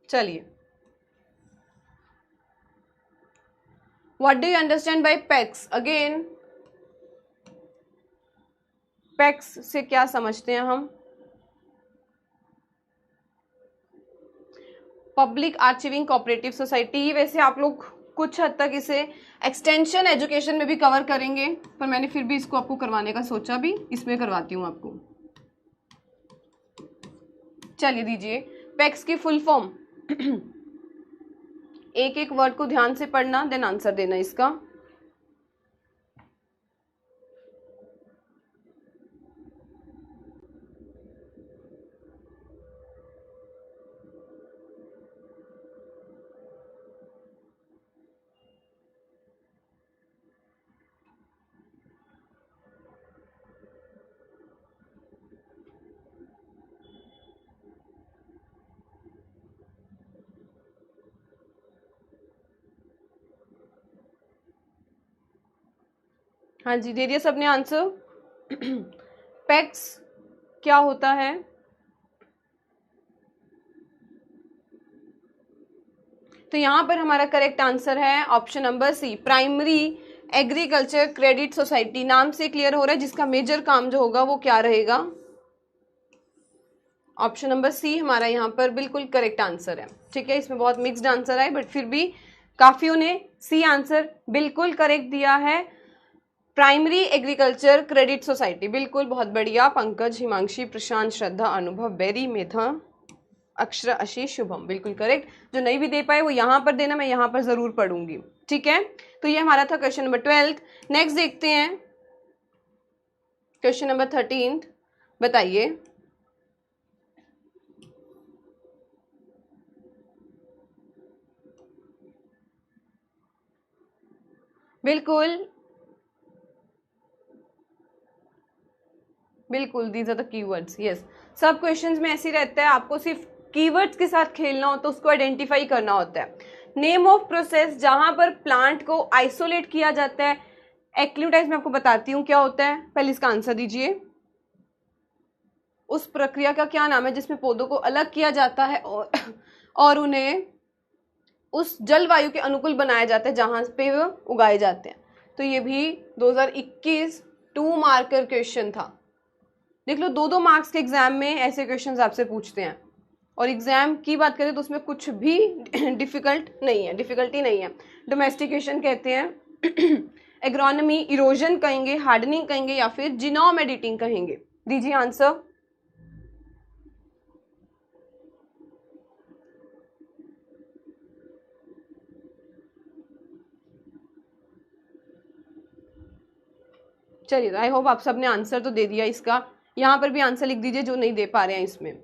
चलिए What do you understand by PEX? Again, PEX से क्या समझते हैं हम। Public archiving cooperative society. वैसे आप लोग कुछ हद तक इसे एक्सटेंशन एजुकेशन में भी कवर करेंगे, पर मैंने फिर भी इसको आपको करवाने का सोचा, भी इसमें करवाती हूँ आपको। चलिए दीजिए PEX की फुल फॉर्म एक एक वर्ड को ध्यान से पढ़ना, देन आंसर देना इसका। हाँ जी दे दिया सबने आंसर। पैक्स क्या होता है। तो यहां पर हमारा करेक्ट आंसर है option number C, primary agriculture credit society. नाम से क्लियर हो रहा है जिसका मेजर काम जो होगा वो क्या रहेगा, ऑप्शन नंबर सी हमारा यहाँ पर बिल्कुल करेक्ट आंसर है। ठीक है, इसमें बहुत मिक्स्ड आंसर आए बट फिर भी काफियों ने सी आंसर बिल्कुल करेक्ट दिया है। प्राइमरी एग्रीकल्चर क्रेडिट सोसाइटी, बिल्कुल बहुत बढ़िया। पंकज, हिमांशी, प्रशांत, श्रद्धा, अनुभव, बेरी, मेधा, अक्षरा, आशीष, शुभम, बिल्कुल करेक्ट। जो नहीं भी दे पाए वो यहाँ पर देना, मैं यहाँ पर जरूर पढ़ूंगी। ठीक है, तो ये हमारा था क्वेश्चन नंबर 12। नेक्स्ट देखते हैं क्वेश्चन नंबर 13। बताइए, बिल्कुल बिल्कुल, these are the keywords. Yes, सब क्वेश्चंस में ऐसे ही रहता है, आपको सिर्फ कीवर्ड्स के साथ खेलना होता है, उसको आइडेंटिफाई करना होता है। नेम ऑफ प्रोसेस, जहां पर प्लांट को आइसोलेट किया जाता है। एक्लिमेटाइज मैं आपको बताती हूँ क्या होता है, पहले इसका आंसर दीजिए। उस प्रक्रिया का क्या नाम है जिसमें पौधों को अलग किया जाता है और उन्हें उस जलवायु के अनुकूल बनाया जाता है जहां पे वो उगाए जाते हैं। तो ये भी 2021 2 मार्कर क्वेश्चन था। देख लो, 2-2 मार्क्स के एग्जाम में ऐसे क्वेश्चंस आपसे पूछते हैं, और एग्जाम की बात करें तो उसमें कुछ भी डिफिकल्टी नहीं है। डोमेस्टिकेशन कहते हैं, एग्रोनॉमी, इरोजन कहेंगे, हार्डनिंग कहेंगे, या फिर जीनोम एडिटिंग कहेंगे। दीजिए आंसर। चलिए, आई होप आप सबने आंसर तो दे दिया इसका। यहाँ पर भी आंसर लिख दीजिए जो नहीं दे पा रहे हैं इसमें।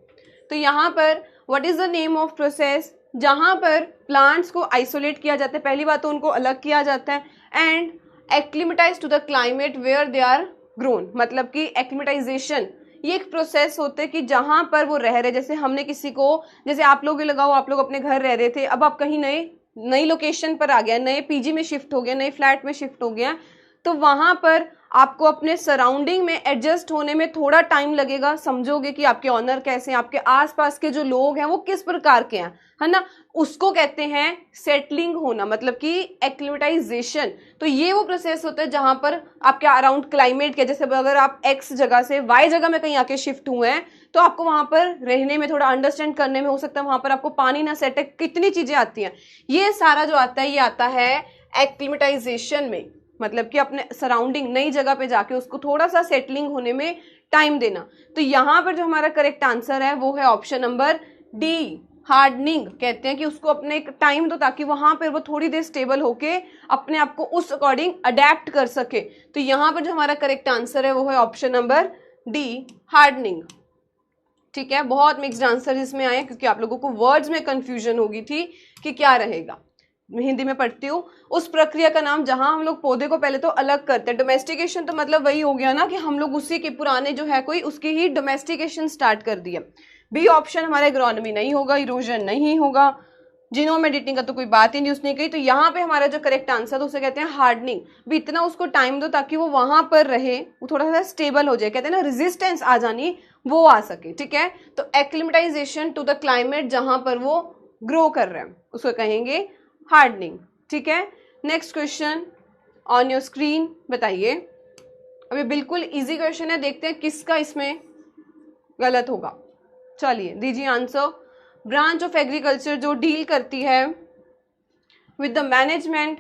तो यहाँ पर what is the name of process, जहां पर प्लांट्स को आइसोलेट किया जाता है। पहली बात तो उनको अलग किया जाता है, and acclimatise to the climate where they are grown, मतलब कि एक्लिमेटाइजेशन ये एक प्रोसेस होते हैं कि जहां पर वो रह रहे। जैसे हमने किसी को, जैसे आप लोग लगाओ, आप लोग अपने घर रह रहे थे, अब आप कहीं नई लोकेशन पर आ गया, नए पीजी में शिफ्ट हो गया, नए फ्लैट में शिफ्ट हो गया, तो वहां पर आपको अपने सराउंडिंग में एडजस्ट होने में थोड़ा टाइम लगेगा। समझोगे कि आपके ऑनर कैसे हैं, आपके आसपास के जो लोग हैं वो किस प्रकार के हैं, है ना। उसको कहते हैं सेटलिंग होना, मतलब कि एक्लिमेटाइजेशन। तो ये वो प्रोसेस होता है जहां पर आपके अराउंड क्लाइमेट के, जैसे अगर आप एक्स जगह से वाई जगह में कहीं आके शिफ्ट हुए हैं, तो आपको वहां पर रहने में, थोड़ा अंडरस्टैंड करने में, हो सकता है वहां पर आपको पानी ना सेट है, कितनी चीजें आती हैं। ये सारा जो आता है, ये आता है एक्लिमेटाइजेशन में, मतलब कि अपने सराउंडिंग, नई जगह पे जाके उसको थोड़ा सा सेटलिंग होने में टाइम देना। तो यहां पर जो हमारा करेक्ट आंसर है वो है ऑप्शन नंबर डी, हार्डनिंग। कहते हैं कि उसको अपने एक टाइम दो ताकि वहां पर वो थोड़ी देर स्टेबल होके अपने आप को उस अकॉर्डिंग अडेप्ट कर सके। तो यहां पर जो हमारा करेक्ट आंसर है वो है ऑप्शन नंबर डी, हार्डनिंग। ठीक है, बहुत मिक्स्ड आंसर इसमें आए क्योंकि आप लोगों को वर्ड्स में कंफ्यूजन होगी थी कि क्या रहेगा। मैं हिंदी में पढ़ती हूँ। उस प्रक्रिया का नाम जहां हम लोग पौधे को पहले तो अलग करते हैं। डोमेस्टिकेशन तो मतलब वही हो गया ना कि हम लोग उसी के पुराने जो है कोई, उसकी ही डोमेस्टिकेशन स्टार्ट कर दिया। बी ऑप्शन हमारा एग्रोनॉमी नहीं होगा, इरोजन नहीं होगा, जीनोम एडिटिंग का तो कोई बात ही नहीं उसने कही। तो यहाँ पे हमारा जो करेक्ट आंसर है उसे कहते हैं हार्डनिंग। भी इतना उसको टाइम दो ताकि वो वहां पर रहे, वो थोड़ा सा स्टेबल हो जाए। कहते हैं ना, रेजिस्टेंस आ जानी वो आ सके। ठीक है, तो एक्लिमेटाइजेशन टू द क्लाइमेट जहां पर वो ग्रो कर रहे हैं उसको कहेंगे हार्डनिंग। ठीक है, next question on your screen. बताइए, अभी बिल्कुल इजी क्वेश्चन है, देखते हैं किसका इसमें गलत होगा। चलिए दीजिए आंसर। ब्रांच ऑफ एग्रीकल्चर जो डील करती है with the management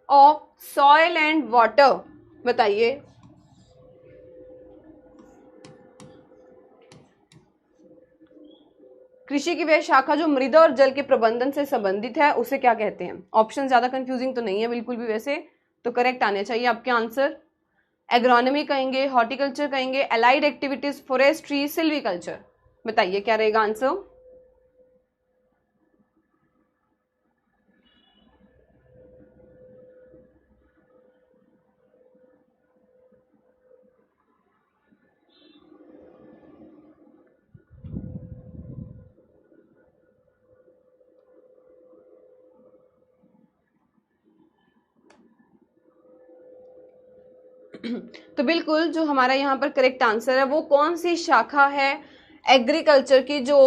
of soil and water, बताइए। कृषि की वह शाखा जो मृदा और जल के प्रबंधन से संबंधित है उसे क्या कहते हैं। ऑप्शन ज्यादा कंफ्यूजिंग तो नहीं है बिल्कुल भी, वैसे तो करेक्ट आने चाहिए आपके आंसर। एग्रोनॉमी कहेंगे, हॉर्टिकल्चर कहेंगे, अलाइड एक्टिविटीज, फॉरेस्ट्री, सिल्वीकल्चर, बताइए क्या रहेगा आंसर। तो बिल्कुल जो हमारा यहाँ पर करेक्ट आंसर है वो कौन सी शाखा है एग्रीकल्चर की जो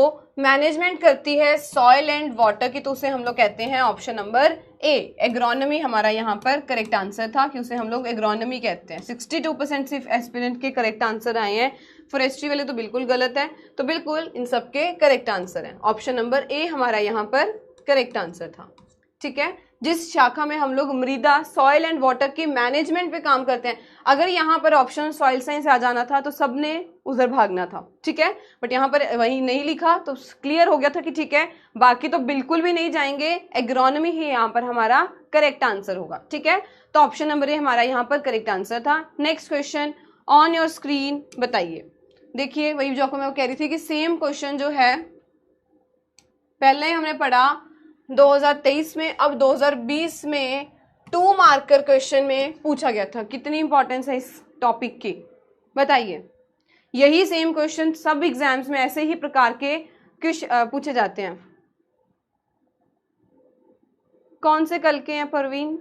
मैनेजमेंट करती है सॉइल एंड वाटर की, तो उसे हम लोग कहते हैं ऑप्शन नंबर ए एग्रोनॉमी हमारा यहाँ पर करेक्ट आंसर था कि उसे हम लोग एग्रोनॉमी कहते हैं। 62% सिर्फ एस्पिरेंट के करेक्ट आंसर आए हैं, फॉरेस्ट्री वाले तो बिल्कुल गलत है, तो बिल्कुल इन सब के करेक्ट आंसर है। ऑप्शन नंबर ए हमारा यहाँ पर करेक्ट आंसर था। ठीक है, जिस शाखा में हम लोग मृदा सॉइल एंड वाटर की मैनेजमेंट पे काम करते हैं, अगर यहाँ पर ऑप्शन सॉइल साइंस आ जाना था तो सबने उधर भागना था। ठीक है, बट यहाँ पर वही नहीं लिखा तो क्लियर हो गया था कि ठीक है बाकी तो बिल्कुल भी नहीं जाएंगे, एग्रोनॉमी ही यहाँ पर हमारा करेक्ट आंसर होगा। ठीक है, तो ऑप्शन नंबर ए हमारा यहाँ पर करेक्ट आंसर था। Next question on your screen बताइए। देखिए वही जो आपको मैं कह रही थी कि सेम क्वेश्चन जो है पहले हमने पढ़ा 2023 में, अब 2020 में 2 मार्कर क्वेश्चन में पूछा गया था। कितनी इंपॉर्टेंस है इस टॉपिक की बताइए। यही सेम क्वेश्चन सब एग्जाम्स में ऐसे ही प्रकार के पूछे जाते हैं। कौन से कल के हैं परवीन?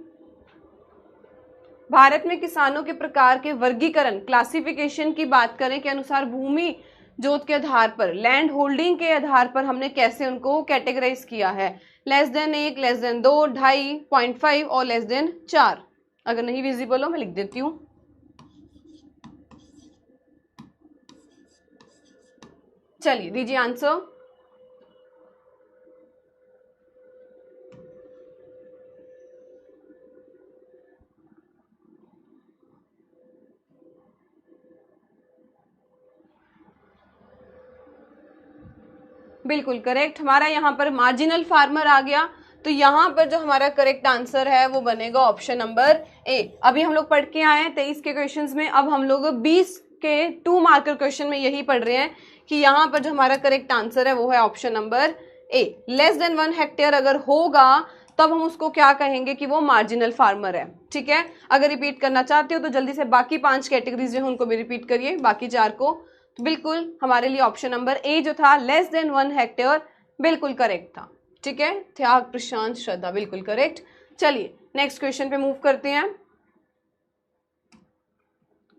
भारत में किसानों के प्रकार के वर्गीकरण क्लासिफिकेशन की बात करें के अनुसार भूमि जोत के आधार पर, लैंड होल्डिंग के आधार पर हमने कैसे उनको कैटेगराइज किया है? लेस देन 1, लेस देन 2, 2.5, 0.5 और लेस देन 4। अगर नहीं विजिबल हो मैं लिख देती हूँ। चलिए दीजिए आंसर। बिल्कुल करेक्ट, हमारा यहाँ पर मार्जिनल फार्मर आ गया, तो यहाँ पर जो हमारा करेक्ट आंसर है वो बनेगा ऑप्शन नंबर ए। अभी हम लोग पढ़ के आए हैं 23 के क्वेश्चंस में, अब हम लोग 20 के 2 मार्कर क्वेश्चन में यही पढ़ रहे हैं कि यहाँ पर जो हमारा करेक्ट आंसर है वो है ऑप्शन नंबर ए। लेस देन 1 हेक्टेयर अगर होगा तब हम उसको क्या कहेंगे कि वो मार्जिनल फार्मर है। ठीक है, अगर रिपीट करना चाहते हो तो जल्दी से बाकी 5 कैटेगरीज जो है उनको भी रिपीट करिए, बाकी 4 को। तो बिल्कुल हमारे लिए ऑप्शन नंबर ए जो था लेस देन 1 हेक्टेयर बिल्कुल करेक्ट था। ठीक है, त्याग, प्रशांत, श्रद्धा बिल्कुल करेक्ट। चलिए नेक्स्ट क्वेश्चन पे मूव करते हैं।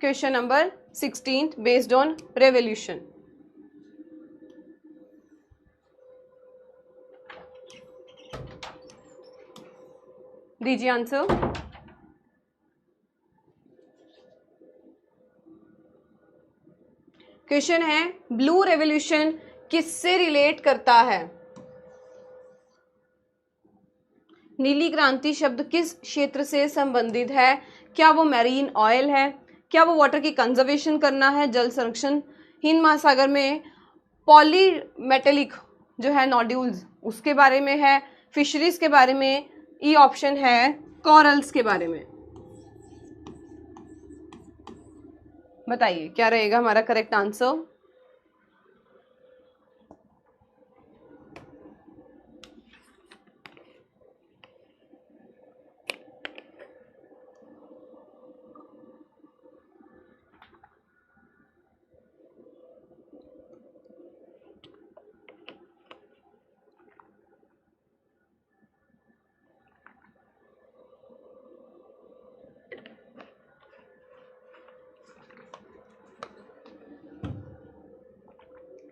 Question number 16 based on revolution. दीजिए आंसर। क्वेश्चन है ब्लू रेवोल्यूशन किससे रिलेट करता है? नीली क्रांति शब्द किस क्षेत्र से संबंधित है? क्या वो मैरीन ऑयल है? क्या वो वाटर की कंजर्वेशन करना है, जल संरक्षण? हिंद महासागर में पॉलीमेटेलिक जो है नोड्यूल्स उसके बारे में है, फिशरीज के बारे में, ई ऑप्शन है कॉरल्स के बारे में। बताइए क्या रहेगा हमारा करेक्ट आंसर।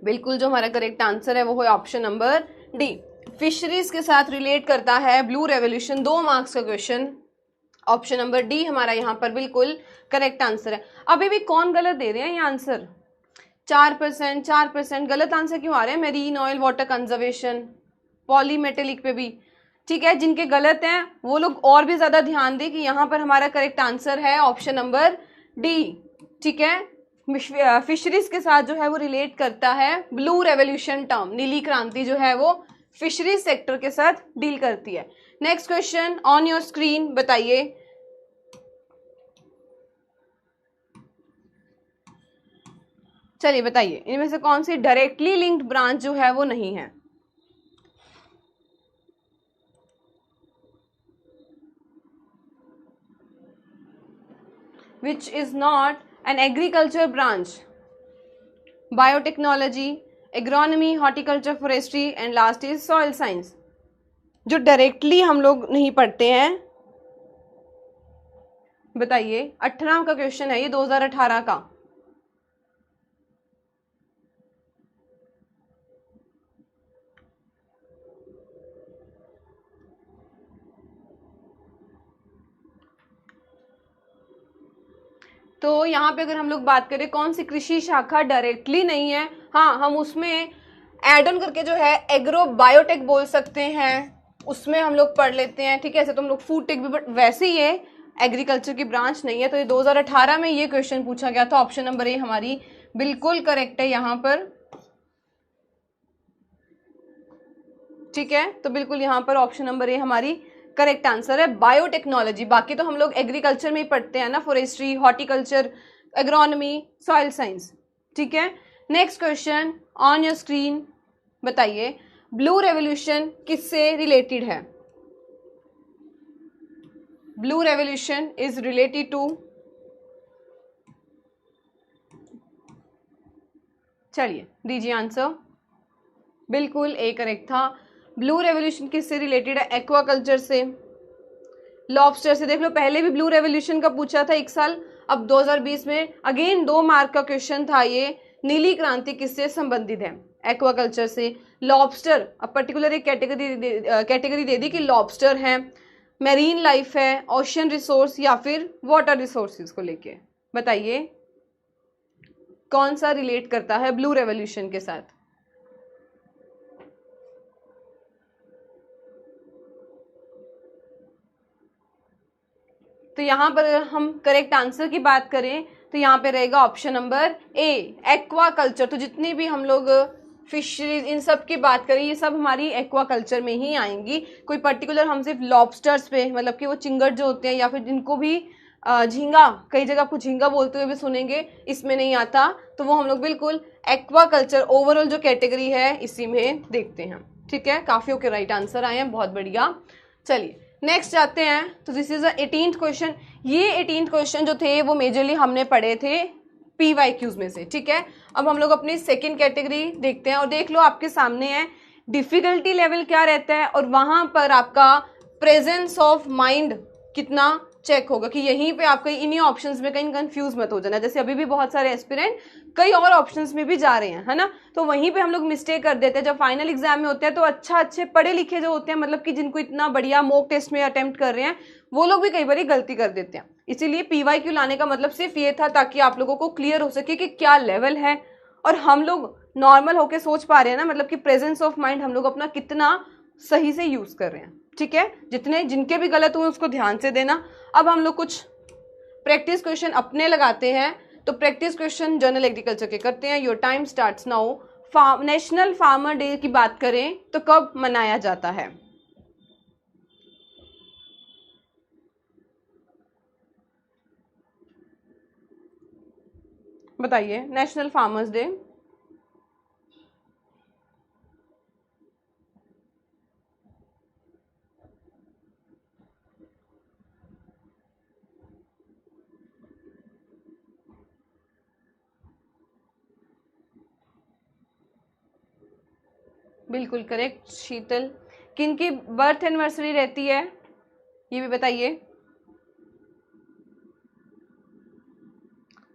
बिल्कुल जो हमारा करेक्ट आंसर है वो है ऑप्शन नंबर डी, फिशरीज के साथ रिलेट करता है ब्लू रेवोल्यूशन। 2 मार्क्स का क्वेश्चन, ऑप्शन नंबर डी हमारा यहाँ पर बिल्कुल करेक्ट आंसर है। अभी भी कौन गलत दे रहे हैं ये आंसर? 4% गलत आंसर क्यों आ रहे हैं? Marine oil, water conservation, polymetallic पे भी। ठीक है, जिनके गलत हैं वो लोग और भी ज्यादा ध्यान दें कि यहाँ पर हमारा करेक्ट आंसर है ऑप्शन नंबर डी। ठीक है, फिशरीज के साथ जो है वो रिलेट करता है ब्लू रेवोल्यूशन टर्म, नीली क्रांति जो है वो फिशरीज सेक्टर के साथ डील करती है। Next question on your screen बताइए। चलिए बताइए इनमें से कौन सी डायरेक्टली लिंक्ड ब्रांच जो है वो नहीं है? Which is not an agriculture branch? Biotechnology, agronomy, horticulture, forestry and last is soil science. जो डायरेक्टली हम लोग नहीं पढ़ते हैं बताइए। 18 का क्वेश्चन है ये, 2018 का। तो यहाँ पे अगर हम लोग बात करें कौन सी कृषि शाखा डायरेक्टली नहीं है, हाँ हम उसमें एड ऑन करके जो है एग्रो बायोटेक बोल सकते हैं, उसमें हम लोग पढ़ लेते हैं, ठीक है। ऐसे तो हम लोग फूड टेक भी, बट वैसे ही ये एग्रीकल्चर की ब्रांच नहीं है। तो ये 2018 में ये क्वेश्चन पूछा गया था। ऑप्शन नंबर ए हमारी बिल्कुल करेक्ट है यहाँ पर, ठीक है। तो बिल्कुल यहाँ पर ऑप्शन नंबर ए हमारी करेक्ट आंसर है, बायोटेक्नोलॉजी। बाकी तो हम लोग एग्रीकल्चर में ही पढ़ते हैं ना, forestry, horticulture, agronomy, soil science, ठीक है। Next question on your screen, बताइए ब्लू रेवोल्यूशन किससे रिलेटेड है? Blue revolution is related to, चलिए दीजिए आंसर। बिल्कुल ए करेक्ट था। ब्लू रेवोल्यूशन किससे रिलेटेड है? एक्वाकल्चर से, लॉबस्टर से। देख लो पहले भी ब्लू रेवोल्यूशन का पूछा था एक साल, अब 2020 में अगेन 2 मार्क का क्वेश्चन था ये। नीली क्रांति किससे संबंधित है? एक्वाकल्चर से। लॉबस्टर, अब पर्टिकुलर एक कैटेगरी दे दी कि लॉबस्टर है, मैरीन लाइफ है, ओशियन रिसोर्स या फिर वाटर रिसोर्सेज को लेके। बताइए कौन सा रिलेट करता है ब्लू रेवोल्यूशन के साथ? तो यहाँ पर अगर हम करेक्ट आंसर की बात करें तो यहाँ पे रहेगा ऑप्शन नंबर ए, एक्वाकल्चर। तो जितनी भी हम लोग फिशरीज इन सब की बात करें, ये सब हमारी एक्वाकल्चर में ही आएंगी। कोई पर्टिकुलर हम सिर्फ लॉबस्टर्स पे, मतलब कि वो चिंगड़ जो होते हैं या फिर जिनको भी झींगा, कई जगह आपको झींगा बोलते हुए भी सुनेंगे, इसमें नहीं आता। तो वो हम लोग बिल्कुल एक्वाकल्चर ओवरऑल जो कैटेगरी है इसी में देखते हैं, ठीक है। काफी ओके राइट आंसर आए हैं, बहुत बढ़िया। चलिए नेक्स्ट जाते हैं। तो this is the 18th question. ये 18th क्वेश्चन जो थे वो मेजरली हमने पढ़े थे PYQs में से, ठीक है। अब हम लोग अपनी सेकंड कैटेगरी देखते हैं और देख लो आपके सामने है डिफिकल्टी लेवल क्या रहता है और वहां पर आपका प्रेजेंस ऑफ माइंड कितना चेक होगा, कि यहीं पे आप कहीं इन्हीं ऑप्शंस में कहीं कंफ्यूज मत हो जाना। जैसे अभी भी बहुत सारे एस्पिरेंट कई और ऑप्शंस में भी जा रहे हैं, है ना, तो वहीं पे हम लोग मिस्टेक कर देते हैं। जब फाइनल एग्जाम में होते हैं तो अच्छे पढ़े लिखे जो होते हैं, मतलब कि जिनको इतना बढ़िया मॉक टेस्ट में अटेम्प्ट कर रहे हैं, वो लोग भी कई बार गलती कर देते हैं। इसीलिए PYQ लाने का मतलब सिर्फ ये था ताकि आप लोगों को क्लियर हो सके कि क्या लेवल है, और हम लोग नॉर्मल होके सोच पा रहे हैं ना, मतलब कि प्रेजेंस ऑफ माइंड हम लोग अपना कितना सही से यूज कर रहे हैं, ठीक है। जितने जिनके भी गलत हुए उसको ध्यान से देना। अब हम लोग कुछ प्रैक्टिस क्वेश्चन अपने लगाते हैं। तो प्रैक्टिस क्वेश्चन जनरल एग्रीकल्चर के करते हैं। Your time starts now. National farmer day की बात करें तो कब मनाया जाता है? बताइए नेशनल फार्मर्स डे। बिल्कुल करेक्ट शीतल। किनकी बर्थ एनिवर्सरी रहती है ये भी बताइए।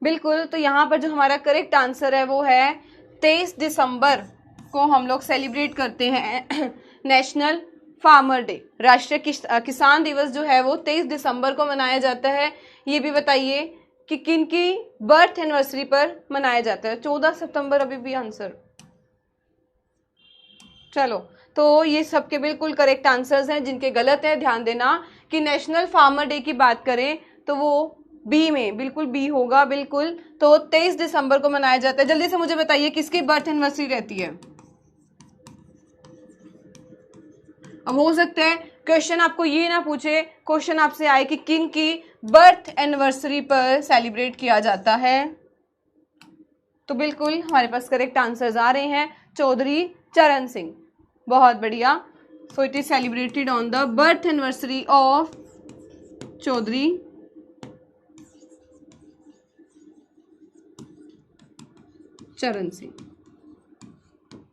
बिल्कुल, तो यहाँ पर जो हमारा करेक्ट आंसर है वो है 23 दिसंबर को हम लोग सेलिब्रेट करते हैं नेशनल फार्मर डे। राष्ट्रीय किसान दिवस जो है वो 23 दिसंबर को मनाया जाता है। ये भी बताइए कि किन की बर्थ एनिवर्सरी पर मनाया जाता है? 14 सितंबर अभी भी आंसर। चलो, तो ये सबके बिल्कुल करेक्ट आंसर्स हैं। जिनके गलत है ध्यान देना कि नेशनल फार्मर डे की बात करें तो वो बी में, बिल्कुल बी होगा, बिल्कुल। तो 23 दिसंबर को मनाया जाता है। जल्दी से मुझे बताइए किसकी बर्थ एनिवर्सरी रहती है? अब हो सकता है क्वेश्चन आपको ये ना पूछे, क्वेश्चन आपसे आए कि किन की बर्थ एनिवर्सरी पर सेलिब्रेट किया जाता है। तो बिल्कुल हमारे पास करेक्ट आंसर्स आ रहे हैं। चौधरी चरण सिंह, बहुत बढ़िया। So it is celebrated on the birth anniversary of Chaudhary Charan Singh,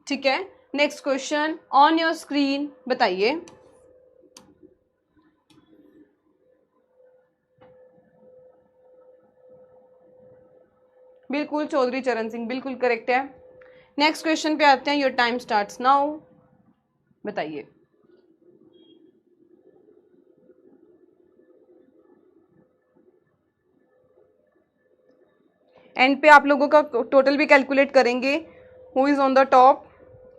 ठीक है। Next question on your screen, बताइए। बिल्कुल चौधरी चरण सिंह, बिल्कुल करेक्ट है। नेक्स्ट क्वेश्चन पे आते हैं। Your time starts now. बताइए। एंड पे आप लोगों का टोटल भी कैलकुलेट करेंगे, who is on the top,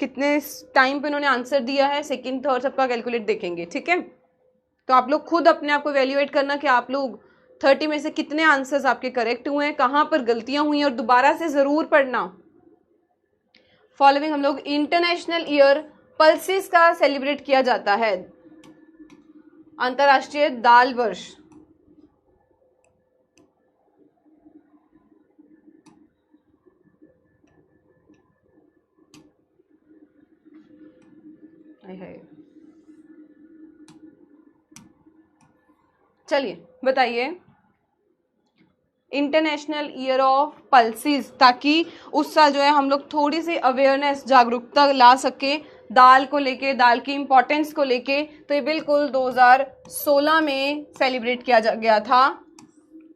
कितने टाइम पे उन्होंने आंसर दिया है, सेकंड थर्ड सबका कैलकुलेट देखेंगे, ठीक है। तो आप लोग खुद अपने आप को वैल्यूएट करना कि आप लोग 30 में से कितने आंसर्स आपके करेक्ट हुए हैं, कहाँ पर गलतियां हुई हैं, और दोबारा से ज़रूर पढ़ना। फॉलोइंग हम लोग इंटरनेशनल ईयर पल्सेस का सेलिब्रेट किया जाता है, अंतर्राष्ट्रीय दाल वर्ष। चलिए बताइए, इंटरनेशनल ईयर ऑफ पल्सेस, ताकि उस साल जो है हम लोग थोड़ी सी अवेयरनेस, जागरूकता ला सके दाल को लेके, दाल की इम्पोर्टेंस को लेके। तो ये बिल्कुल 2016 में सेलिब्रेट किया गया था।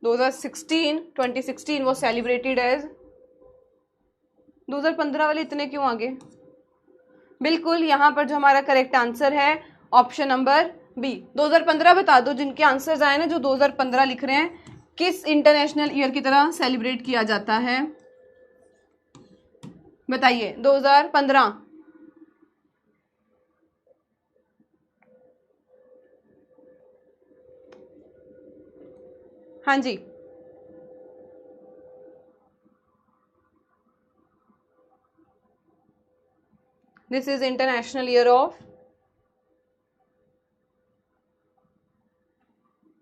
2016 वो सेलिब्रेटेड एज। 2015 वाले इतने क्यों आगे? बिल्कुल यहाँ पर जो हमारा करेक्ट आंसर है ऑप्शन नंबर बी, 2015। बता दो जिनके आंसर्स आए ना, जो 2015 लिख रहे हैं, किस इंटरनेशनल ईयर की तरह सेलिब्रेट किया जाता है, बताइए। 2015, हाँ जी, this is international year of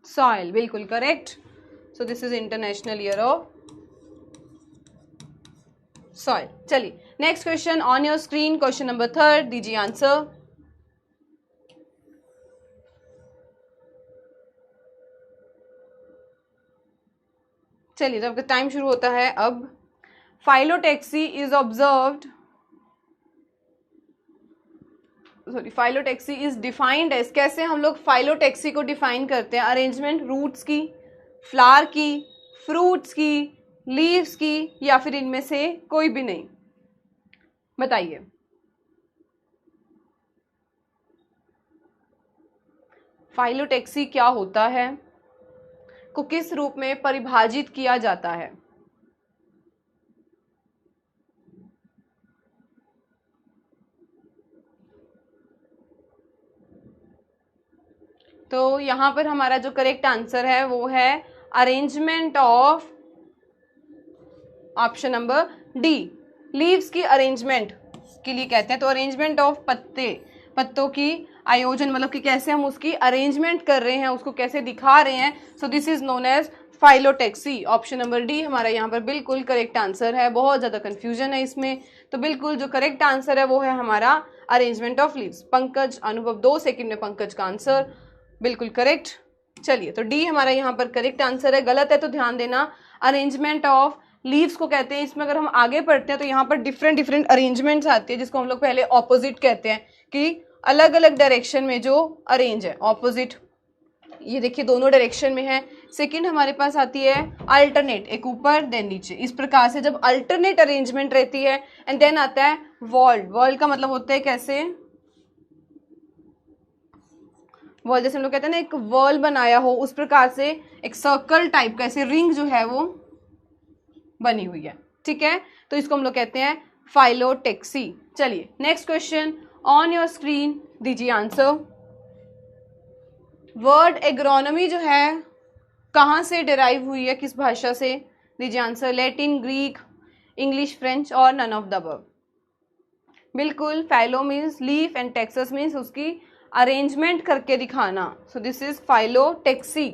soil, बिल्कुल correct. So this is international year of soil. चलिए next question on your screen, question number 3, दीजिए आंसर। चलिए जब टाइम शुरू होता है अब। Phyllotaxy is observed, sorry, phyllotaxy is defined as, कैसे हम लोग फाइलोटैक्सी को डिफाइन करते हैं? अरेंजमेंट रूट्स की, फ्लावर की, फ्रूट्स की, लीव्स की, या फिर इनमें से कोई भी नहीं, बताइए। फाइलोटैक्सी क्या होता है, को किस रूप में परिभाषित किया जाता है? तो यहां पर हमारा जो करेक्ट आंसर है वो है arrangement of, option number D, leaves की अरेंजमेंट के लिए कहते हैं। तो अरेंजमेंट ऑफ पत्तों की आयोजन, मतलब कि कैसे हम उसकी अरेंजमेंट कर रहे हैं, उसको कैसे दिखा रहे हैं। So this is known as phyllotaxy. Option number D हमारा यहाँ पर बिल्कुल करेक्ट आंसर है। बहुत ज़्यादा कंफ्यूजन है इसमें, तो बिल्कुल जो करेक्ट आंसर है वो है हमारा अरेंजमेंट ऑफ लीव्स। पंकज, अनुभव 2 सेकंड में पंकज का आंसर बिल्कुल करेक्ट। चलिए तो डी हमारा यहाँ पर करेक्ट आंसर है। गलत है तो ध्यान देना, अरेंजमेंट ऑफ लीव्स को कहते हैं। इसमें अगर हम आगे पढ़ते हैं तो यहाँ पर डिफरेंट डिफरेंट अरेंजमेंट्स आती है, जिसको हम लोग पहले ऑपोजिट कहते हैं, कि अलग अलग डायरेक्शन में जो अरेंज है, ऑपोजिट। ये देखिए दोनों डायरेक्शन में है। सेकंड हमारे पास आती है अल्टरनेट, एक ऊपर देन नीचे, इस प्रकार से जब अल्टरनेट अरेंजमेंट रहती है। एंड देन आता है वॉल्ड। वॉल्ड का मतलब होता है कैसे, वॉल जैसे हम लोग कहते हैं ना, एक वॉल बनाया हो, उस प्रकार से एक सर्कल टाइप का ऐसे रिंग जो है वो बनी हुई है, ठीक है। तो इसको हम लोग कहते हैं फाइलोटैक्सी। चलिए next question on your screen, दीजिए आंसर। वर्ड एग्रोनॉमी जो है कहाँ से डिराइव हुई है, किस भाषा से, दीजिए answer. Latin, Greek, English, French, और नन ऑफ द अबव। बिल्कुल, phyllo means leaf and taxis means उसकी अरेंजमेंट करके दिखाना। So this is phyllotaxy.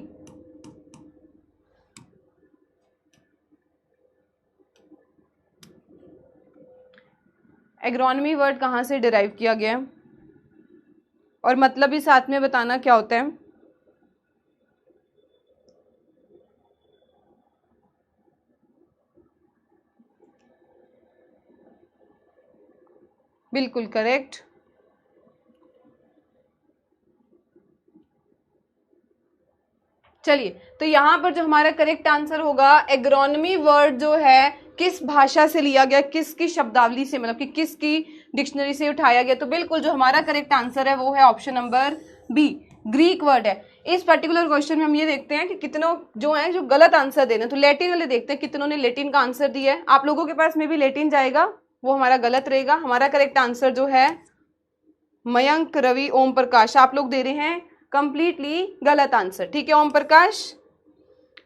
Agronomy word कहाँ से डिराइव किया गया है, और मतलब भी साथ में बताना क्या होता है। बिल्कुल करेक्ट। चलिए तो यहाँ पर जो हमारा करेक्ट आंसर होगा, एग्रोनॉमी वर्ड जो है किस भाषा से लिया गया, किसकी शब्दावली से, मतलब कि किसकी डिक्शनरी से उठाया गया। तो बिल्कुल जो हमारा करेक्ट आंसर है वो है option number B, Greek word है। इस पर्टिकुलर क्वेश्चन में हम ये देखते हैं कि कितनों जो है जो गलत आंसर दे रहे हैं, तो लैटिन वाले देखते हैं कितनों ने लैटिन का आंसर दिया है। आप लोगों के पास में भी लैटिन जाएगा, वो हमारा गलत रहेगा। हमारा करेक्ट आंसर जो है मयंक, रवि, ओम प्रकाश, आप लोग दे रहे हैं कंप्लीटली गलत आंसर। ठीक है, ओम प्रकाश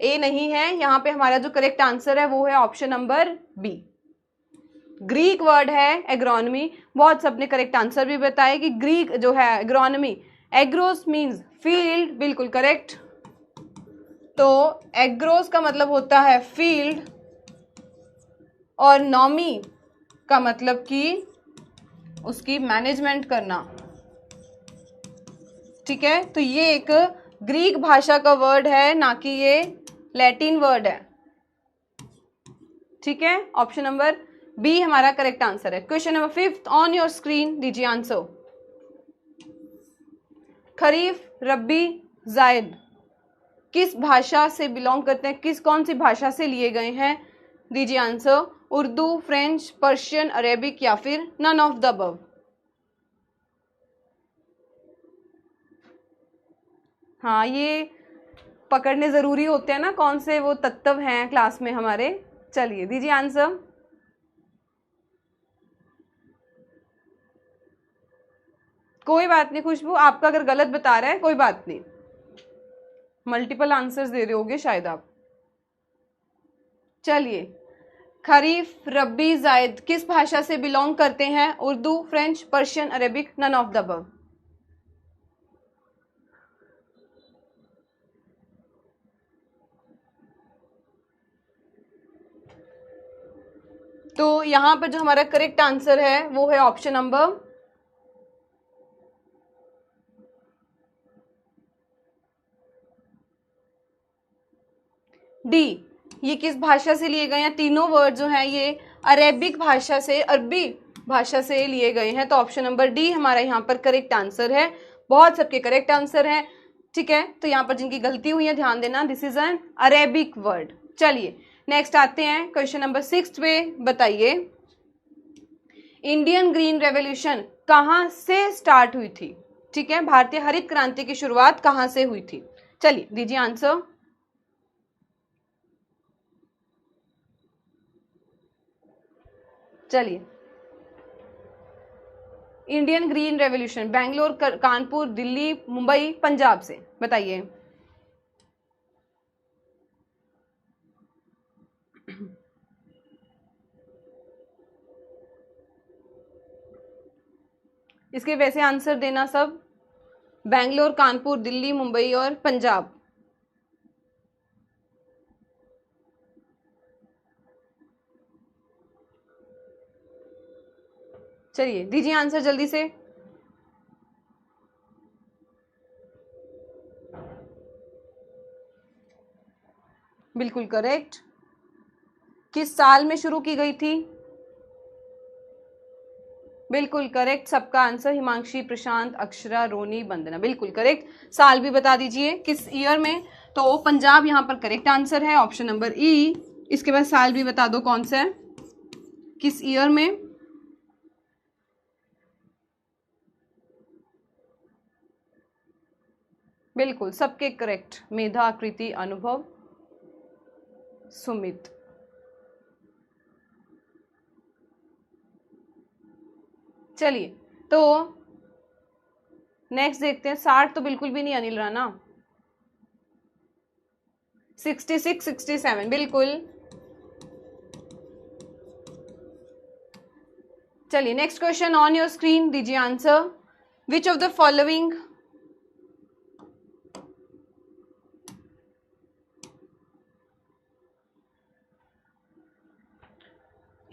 ए नहीं है, यहाँ पे हमारा जो करेक्ट आंसर है वो है option number B, Greek word है एग्रोनॉमी। बहुत सबने करेक्ट आंसर भी बताया कि ग्रीक जो है एग्रोनॉमी, एग्रोस मीन्स फील्ड, बिल्कुल करेक्ट। तो एग्रोस का मतलब होता है फील्ड और नॉमी का मतलब कि उसकी मैनेजमेंट करना। ठीक है, तो ये एक ग्रीक भाषा का वर्ड है, ना कि ये लैटिन वर्ड है। ठीक है, ऑप्शन नंबर बी हमारा करेक्ट आंसर है। Question number 5 on your screen, दीजिए आंसर। खरीफ, रब्बी, जायद किस भाषा से बिलोंग करते हैं, कौन सी भाषा से लिए गए हैं, दीजिए answer. Urdu, French, Persian, Arabic या फिर नन ऑफ द अबव। हाँ, ये पकड़ने जरूरी होते हैं ना कौन से वो तत्व हैं क्लास में हमारे। चलिए दीजिए आंसर। कोई बात नहीं खुशबू, आपका अगर गलत बता रहा है कोई बात नहीं, मल्टीपल आंसर्स दे रहे होगे शायद आप। चलिए, खरीफ, रब्बी, जायद किस भाषा से बिलोंग करते हैं, Urdu, French, Persian, Arabic, none of the above. तो यहां पर जो हमारा करेक्ट आंसर है वो है ऑप्शन नंबर डी। ये किस भाषा से लिए गए हैं, तीनों वर्ड जो हैं ये अरेबिक भाषा से, अरबी भाषा से लिए गए हैं। तो ऑप्शन नंबर डी हमारा यहाँ पर करेक्ट आंसर है। बहुत सबके करेक्ट आंसर हैं। ठीक है, तो यहाँ पर जिनकी गलती हुई है ध्यान देना, this is an Arabic word. चलिए नेक्स्ट आते हैं क्वेश्चन नंबर 6 पे। बताइए इंडियन ग्रीन रेवोल्यूशन कहाँ से स्टार्ट हुई थी। ठीक है, भारतीय हरित क्रांति की शुरुआत कहाँ से हुई थी। चलिए दीजिए आंसर। चलिए, Indian green revolution Bangalore, Kanpur, Delhi, Mumbai, Punjab से, बताइए। इसके वैसे आंसर देना सब, बेंगलोर, कानपुर, दिल्ली, मुंबई और पंजाब। चलिए दीजिए आंसर जल्दी से। बिल्कुल करेक्ट। किस साल में शुरू की गई थी, बिल्कुल करेक्ट। सबका आंसर हिमांशी, प्रशांत, अक्षरा, रोनी, वंदना, बिल्कुल करेक्ट। साल भी बता दीजिए किस ईयर में। तो पंजाब यहाँ पर करेक्ट आंसर है, ऑप्शन नंबर ई। इसके बाद साल भी बता दो कौन सा है, किस ईयर में। बिल्कुल सबके करेक्ट, मेधा, आकृति, अनुभव, सुमित। चलिए तो नेक्स्ट देखते हैं। 60 तो बिल्कुल भी नहीं अनिल राणा। 66, 67 बिल्कुल। चलिए next question on your screen, दीजिए answer. Which of the following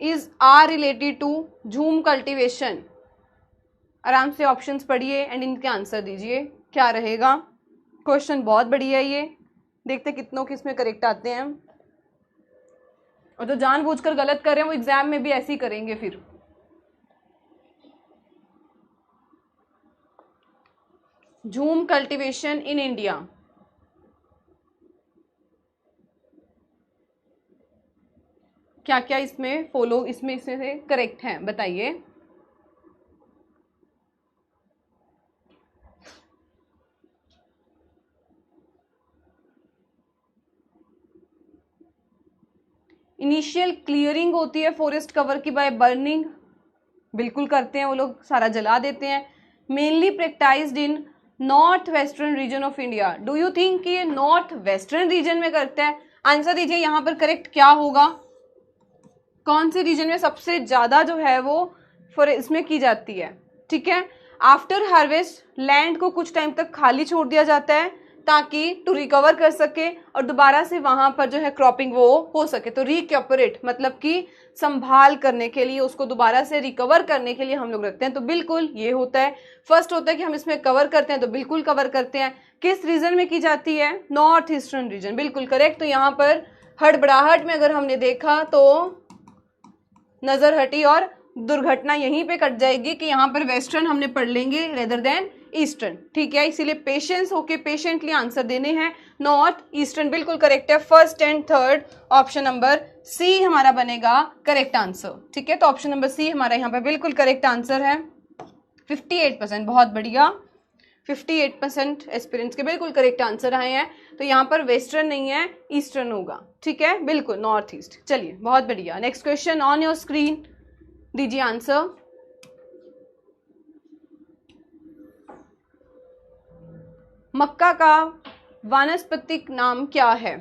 is are related to jhum cultivation. आराम से ऑप्शंस पढ़िए एंड इनके आंसर दीजिए, क्या रहेगा। क्वेश्चन बहुत बढ़िया है ये, देखते कितनों किस में करेक्ट आते हैं। और जो जानबूझकर गलत कर रहे हैं वो एग्जाम में भी ऐसे ही करेंगे फिर। झूम कल्टीवेशन इन इंडिया, क्या क्या इसमें फॉलो, इसमें से करेक्ट है बताइए। इनिशियल क्लियरिंग होती है फॉरेस्ट कवर की बाय बर्निंग, बिल्कुल करते हैं वो लोग, सारा जला देते हैं। Mainly practised in north western region of India. Do you think कि ये नॉर्थ वेस्टर्न रीजन में करते हैं? आंसर दीजिए यहाँ पर करेक्ट क्या होगा, कौन से रीजन में सबसे ज्यादा जो है वो इसमें की जाती है। ठीक है, आफ्टर हार्वेस्ट लैंड को कुछ टाइम तक खाली छोड़ दिया जाता है ताकि टू रिकवर कर सके और दोबारा से वहां पर जो है क्रॉपिंग वो हो सके। तो रिकैपरेट मतलब कि संभाल करने के लिए, उसको दोबारा से रिकवर करने के लिए हम लोग रखते हैं। तो बिल्कुल ये होता है, फर्स्ट होता है कि हम इसमें कवर करते हैं, तो बिल्कुल कवर करते हैं। किस रीजन में की जाती है? नॉर्थ ईस्टर्न रीजन, बिल्कुल करेक्ट। तो यहाँ पर हड़बड़ाहट में अगर हमने देखा तो नजर हटी और दुर्घटना यहीं पे कट जाएगी कि यहाँ पर वेस्टर्न हमने पढ़ लेंगे रेदर देन ईस्टर्न। ठीक है, इसीलिए पेशेंस होके पेशेंटली आंसर देने हैं। नॉर्थ ईस्टर्न बिल्कुल करेक्ट है। First and third option number C हमारा बनेगा करेक्ट आंसर। ठीक है, तो ऑप्शन नंबर सी हमारा यहाँ पे बिल्कुल करेक्ट आंसर है। 58%, बहुत बढ़िया, 58% एस्पिरेंट्स के बिल्कुल करेक्ट आंसर आए हैं। तो यहाँ पर वेस्टर्न नहीं है, ईस्टर्न होगा। ठीक है, बिल्कुल नॉर्थ ईस्ट। चलिए बहुत बढ़िया, next question on your screen, दीजिए आंसर। मक्का का वानस्पतिक नाम क्या है?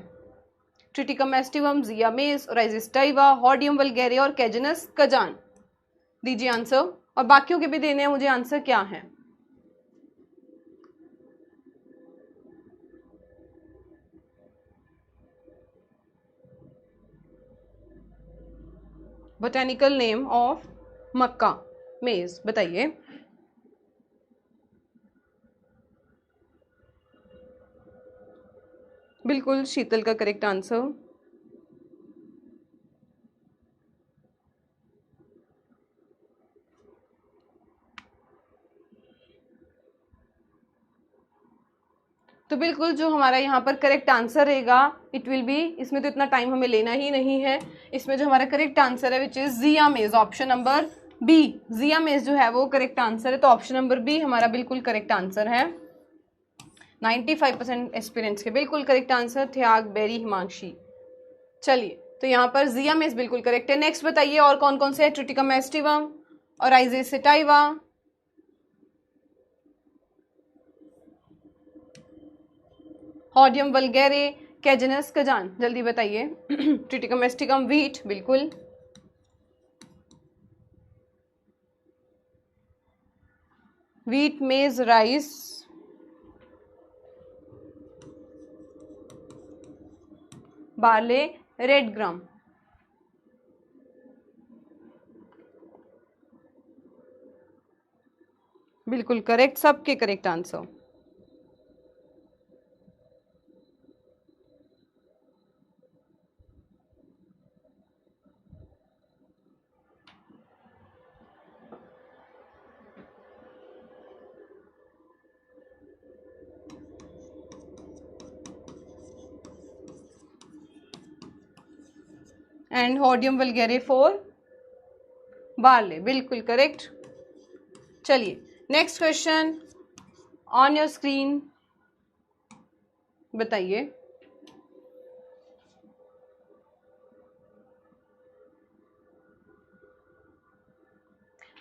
ट्रिटिकम एस्टिवम, जिया मेज, राइजिस्टाइवा, हॉर्डियम वल्गैरे और कैजनस कजान। दीजिए आंसर, और बाकियों के भी देने हैं मुझे आंसर क्या है। बोटेनिकल नेम ऑफ मक्का मेज बताइए। बिल्कुल शीतल का करेक्ट आंसर। तो बिल्कुल जो हमारा यहाँ पर करेक्ट आंसर रहेगा इट विल बी, इसमें तो इतना टाइम हमें लेना ही नहीं है, इसमें जो हमारा करेक्ट आंसर है विच इज जिया मेज, ऑप्शन नंबर बी। जिया मेज जो है वो करेक्ट आंसर है। तो ऑप्शन नंबर बी हमारा बिल्कुल करेक्ट आंसर है। 95% एस्पिरेंट्स के बिल्कुल करेक्ट आंसर थे आग, बेरी, हिमांशी। चलिए, तो यहाँ पर जिया मेज बिल्कुल करेक्ट है। नेक्स्ट बताइए और कौन कौन से है? ट्रिटिकम एस्टिवम और राइजिस्टाइवा, हॉर्डियम वल्गैरे, कैजनस कजान, जल्दी बताइए। ट्रिटिकम एस्टिकम व्हीट बिल्कुल, wheat, maize, rice, barley, red gram. बिल्कुल करेक्ट, सबके correct answer. And Hordeum vulgare for barley, बिल्कुल करेक्ट। चलिए next question on your screen बताइए।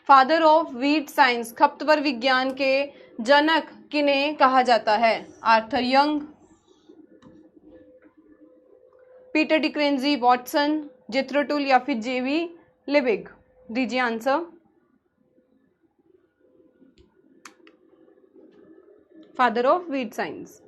फादर ऑफ व्हीट साइंस, खपतवर विज्ञान के जनक किन्हें कहा जाता है? Arthur Young, Peter de Crescenzi, Watson, Jethro Tull या फिर जेवी लिबिग। दीजिए answer. Father of wheat science,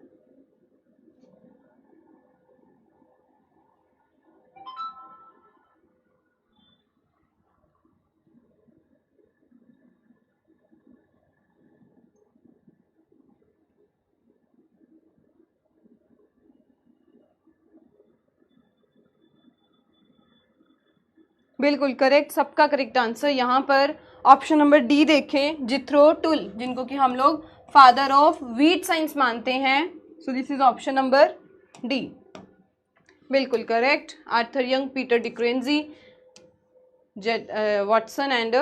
बिल्कुल करेक्ट, सबका करेक्ट आंसर। यहाँ पर ऑप्शन नंबर डी देखें, जेथरो टूल, जिनको कि हम लोग फादर ऑफ व्हीट साइंस मानते हैं। So this is option number D, बिल्कुल correct. Arthur Young, Peter de Crescenzi, Watson and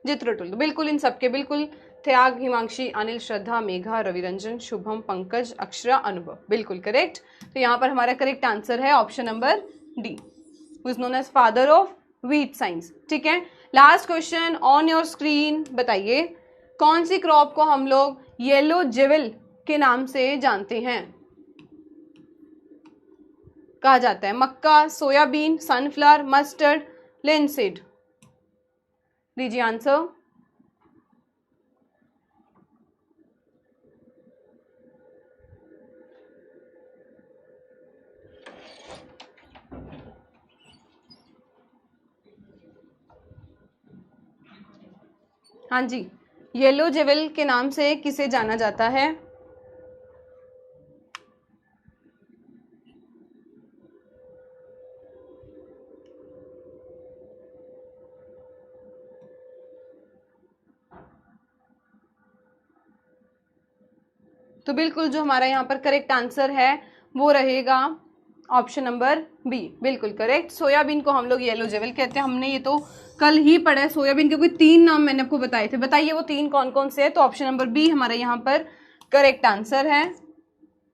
Jethro Tull, बिल्कुल इन सबके बिल्कुल त्याग, हिमांशी, अनिल, श्रद्धा, मेघा, रविरंजन, शुभम, पंकज, अक्षरा, अनुभव, बिल्कुल करेक्ट। तो यहाँ पर हमारा करेक्ट आंसर है option number D. Who is known as father of wheat science. ठीक है, last question on your screen, बताइए कौन सी क्रॉप को हम लोग येलो जेविल के नाम से जानते हैं, कहा जाता है? मक्का, सोयाबीन, सनफ्लावर, मस्टर्ड, लिनसीड। दीजिए आंसर। हाँ जी, येलो जेविल के नाम से किसे जाना जाता है? तो बिल्कुल जो हमारा यहाँ पर करेक्ट आंसर है वो रहेगा ऑप्शन नंबर बी, बिल्कुल करेक्ट। सोयाबीन को हम लोग येलो जेविल कहते हैं। हमने ये तो कल ही पढ़ा है। सोयाबीन के कोई 3 नाम मैंने आपको बताए थे, बताइए वो 3 कौन कौन से है? तो ऑप्शन नंबर बी हमारा यहाँ पर करेक्ट आंसर है,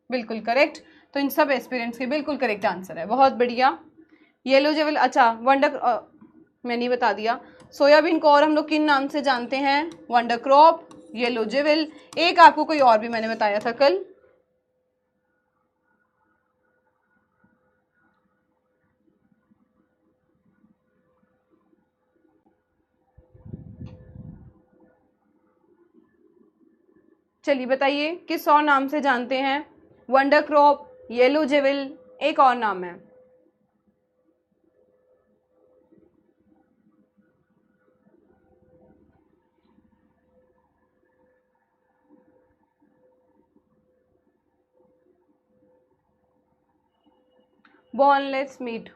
बिल्कुल करेक्ट। तो इन सब एस्पिरेंट्स के बिल्कुल करेक्ट आंसर है, बहुत बढ़िया। येलो जेविल, अच्छा वंडर, मैंने बता दिया। सोयाबीन को और हम लोग किन नाम से जानते हैं? वंडर क्रॉप, येलो जेविल, एक आपको कोई और भी मैंने बताया था कल। चलिए बताइए किस और नाम से जानते हैं? वंडर क्रॉप, येलो जेविल, एक और नाम है। Boneless meat.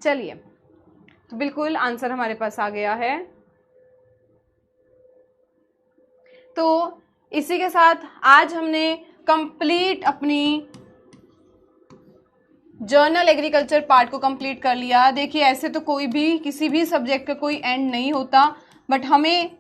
चलिए, तो बिल्कुल आंसर हमारे पास आ गया है। तो इसी के साथ आज हमने कंप्लीट अपनी जर्नल एग्रीकल्चर पार्ट को कंप्लीट कर लिया। देखिए ऐसे तो कोई भी किसी भी सब्जेक्ट का कोई एंड नहीं होता, बट हमें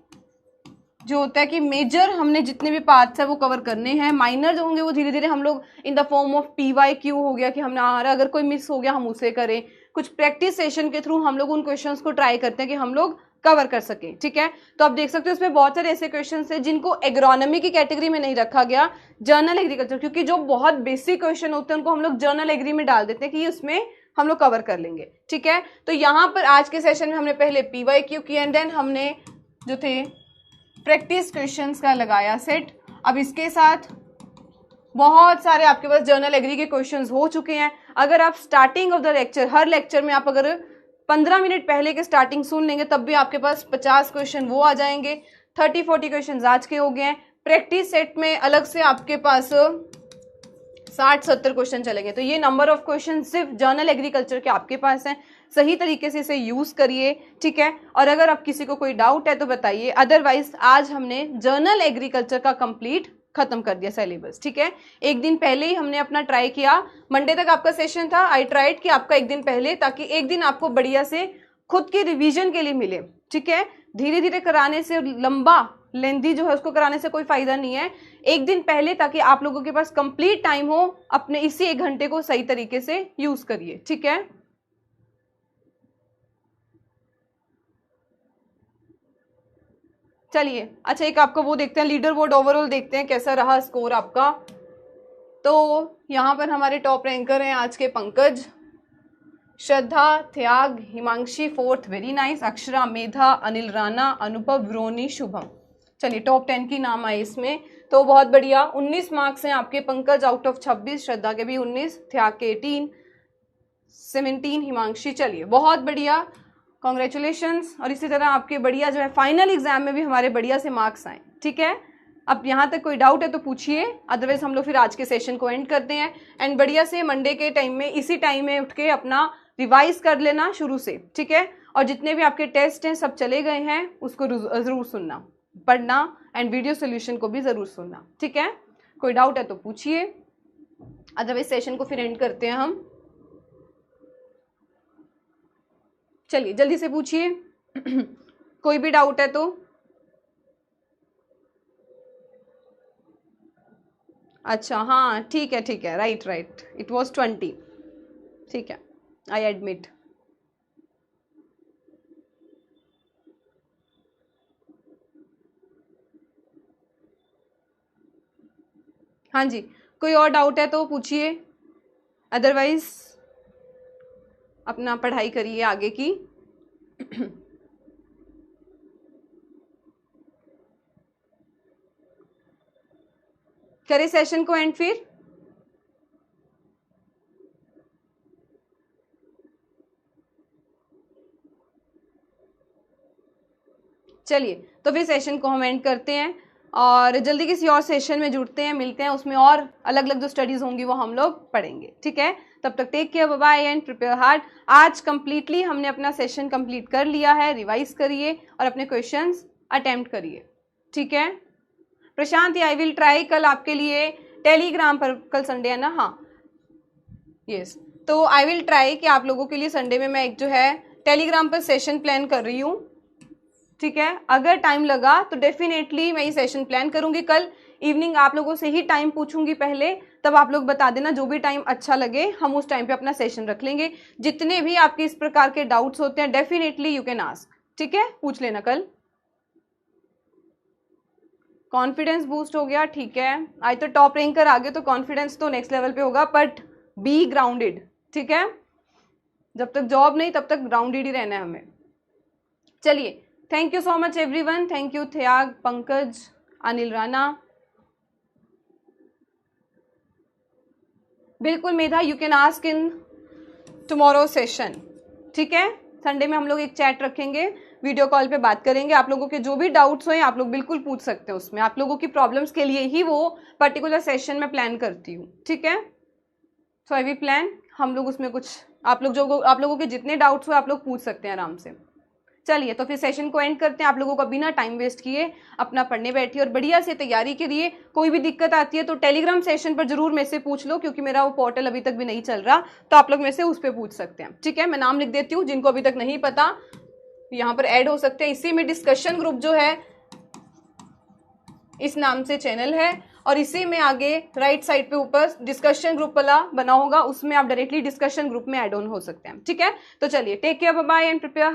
जो होता है कि मेजर हमने जितने भी पार्ट्स है वो कवर करने हैं। माइनर जो होंगे वो धीरे धीरे हम लोग in the form of PYQ हो गया कि हमने अगर कोई मिस हो गया हम उसे करें। कुछ प्रैक्टिस सेशन के थ्रू हम लोग उन क्वेश्चंस को ट्राई करते हैं कि हम लोग कवर कर सके। ठीक है, तो आप देख सकते हो इसमें बहुत सारे ऐसे क्वेश्चंस हैं जिनको एग्रोनॉमी की कैटेगरी में नहीं रखा गया, जर्नल एग्रीकल्चर, क्योंकि जो बहुत बेसिक क्वेश्चन होते हैं उनको हम लोग जर्नल एग्री में डाल देते हैं कि उसमें हम लोग कवर कर लेंगे। ठीक है, तो यहाँ पर आज के सेशन में हमने पहले PYQ की एंड देन हमने जो थे प्रैक्टिस क्वेश्चंस का लगाया सेट। अब इसके साथ बहुत सारे आपके पास जर्नल एग्री के क्वेश्चंस हो चुके हैं। अगर आप starting of the lecture, her lecture में आप अगर 15 मिनट पहले के स्टार्टिंग सुन लेंगे तब भी आपके पास 50 क्वेश्चन वो आ जाएंगे। 30-40 क्वेश्चन आज के हो गए हैं। प्रैक्टिस सेट में अलग से आपके पास 60-70 क्वेश्चन चलेंगे। तो ये नंबर ऑफ क्वेश्चन सिर्फ जर्नल एग्रीकल्चर के आपके पास हैं। सही तरीके से इसे यूज करिए। ठीक है, और अगर आप किसी को कोई डाउट है तो बताइए, अदरवाइज आज हमने जर्नल एग्रीकल्चर का कंप्लीट खत्म कर दिया सिलेबस। ठीक है, एक दिन पहले ही हमने अपना ट्राई किया। मंडे तक आपका सेशन था, आई ट्राइड कि आपका एक दिन पहले, ताकि एक दिन आपको बढ़िया से खुद की रिवीजन के लिए मिले। ठीक है, धीरे धीरे कराने से, लंबा लेंदी जो है उसको कराने से कोई फायदा नहीं है। एक दिन पहले, ताकि आप लोगों के पास कंप्लीट टाइम हो, अपने इसी 1 घंटे को सही तरीके से यूज करिए। ठीक है, चलिए अच्छा एक आपका वो देखते हैं, लीडर बोर्ड ओवरऑल देखते हैं कैसा रहा स्कोर आपका। तो यहाँ पर हमारे टॉप रैंकर हैं आज के Pankaj, Shraddha, Tyag, Himanshi 4th, very nice, Akshara, Medha, Anil Rana, Anubhav, Roni, Shubham. चलिए टॉप 10 की नाम आए इसमें, तो बहुत बढ़िया। 19 मार्क्स हैं आपके पंकज आउट ऑफ 26, श्रद्धा के भी 19, त्याग के 18, 17 हिमांशी। चलिए बहुत बढ़िया, कॉन्ग्रेचुलेशंस। और इसी तरह आपके बढ़िया जो है फाइनल एग्जाम में भी हमारे बढ़िया से मार्क्स आए। ठीक है, अब यहाँ तक कोई डाउट है तो पूछिए, अदरवाइज हम लोग फिर आज के सेशन को एंड करते हैं। एंड बढ़िया से मंडे के टाइम में इसी टाइम में उठ के अपना रिवाइज कर लेना शुरू से। ठीक है, और जितने भी आपके टेस्ट हैं सब चले गए हैं उसको जरूर सुनना, पढ़ना एंड वीडियो सोल्यूशन को भी जरूर सुनना। ठीक है, कोई डाउट है तो पूछिए, अदरवाइज सेशन को फिर एंड करते हैं हम। चलिए जल्दी से पूछिए कोई भी डाउट है तो। अच्छा हाँ ठीक है, राइट राइट, इट वॉज 20। ठीक है, आई एडमिट। हाँ जी, कोई और डाउट है तो पूछिए, अदरवाइज अपना पढ़ाई करिए आगे की। करें सेशन को एंड फिर? चलिए तो फिर सेशन को हम एंड करते हैं और जल्दी किसी और सेशन में जुड़ते हैं, मिलते हैं, उसमें और अलग अलग जो स्टडीज होंगी वो हम लोग पढ़ेंगे। ठीक है, तब तक take care, bye bye and prepare hard. आज कंप्लीटली हमने अपना सेशन कंप्लीट कर लिया है, रिवाइज करिए और अपने क्वेश्चंस अटेम्प्ट करिए। ठीक है प्रशांत, आई विल ट्राई कल आपके लिए टेलीग्राम पर, कल संडे है ना? हाँ यस, तो आई विल ट्राई कि आप लोगों के लिए संडे में मैं एक जो है टेलीग्राम पर सेशन प्लान कर रही हूँ। ठीक है, अगर टाइम लगा तो डेफिनेटली मैं ये सेशन प्लान करूंगी। कल इवनिंग आप लोगों से ही टाइम पूछूंगी पहले, तब आप लोग बता देना, जो भी टाइम अच्छा लगे हम उस टाइम पे अपना सेशन रख लेंगे। जितने भी आपके इस प्रकार के डाउट्स होते हैं डेफिनेटली यू कैन आस्क। ठीक है, पूछ लेना कल। कॉन्फिडेंस बूस्ट हो गया, ठीक है, आज तो टॉप रैंकर आ गए तो कॉन्फिडेंस तो नेक्स्ट लेवल पे होगा, बट बी ग्राउंडेड। ठीक है, जब तक जॉब नहीं तब तक ग्राउंडेड ही रहना है हमें। चलिए, thank you so much everyone, thank you Tyag, Pankaj, Anil Rana. बिल्कुल Medha, you can ask in tomorrow session. ठीक है, संडे में हम लोग एक चैट रखेंगे, वीडियो कॉल पे बात करेंगे। आप लोगों के जो भी डाउट्स हो आप लोग बिल्कुल पूछ सकते हैं उसमें, आप लोगों की प्रॉब्लम्स के लिए ही वो पर्टिकुलर सेशन में प्लान करती हूँ। ठीक है, सो आई वी प्लान, हम लोग उसमें कुछ आप लोगों के जितने डाउट्स हो आप लोग पूछ सकते हैं आराम से। चलिए तो फिर सेशन को एंड करते हैं, आप लोगों को बिना टाइम वेस्ट किए अपना पढ़ने बैठिए और बढ़िया से तैयारी करिए। कोई भी दिक्कत आती है तो टेलीग्राम सेशन पर जरूर मेरे से पूछ लो, क्योंकि मेरा वो पोर्टल अभी तक भी नहीं चल रहा, तो आप लोग मेरे से उस पर पूछ सकते हैं। ठीक है, मैं नाम लिख देती हूँ, जिनको अभी तक नहीं पता यहाँ पर ऐड हो सकते हैं। इसी में डिस्कशन ग्रुप जो है इस नाम से चैनल है, और इसी में आगे राइट साइड पे ऊपर डिस्कशन ग्रुप वाला बना होगा, उसमें आप डायरेक्टली डिस्कशन ग्रुप में ऐड ऑन हो सकते हैं। ठीक है, तो चलिए take care, bye bye and prepare.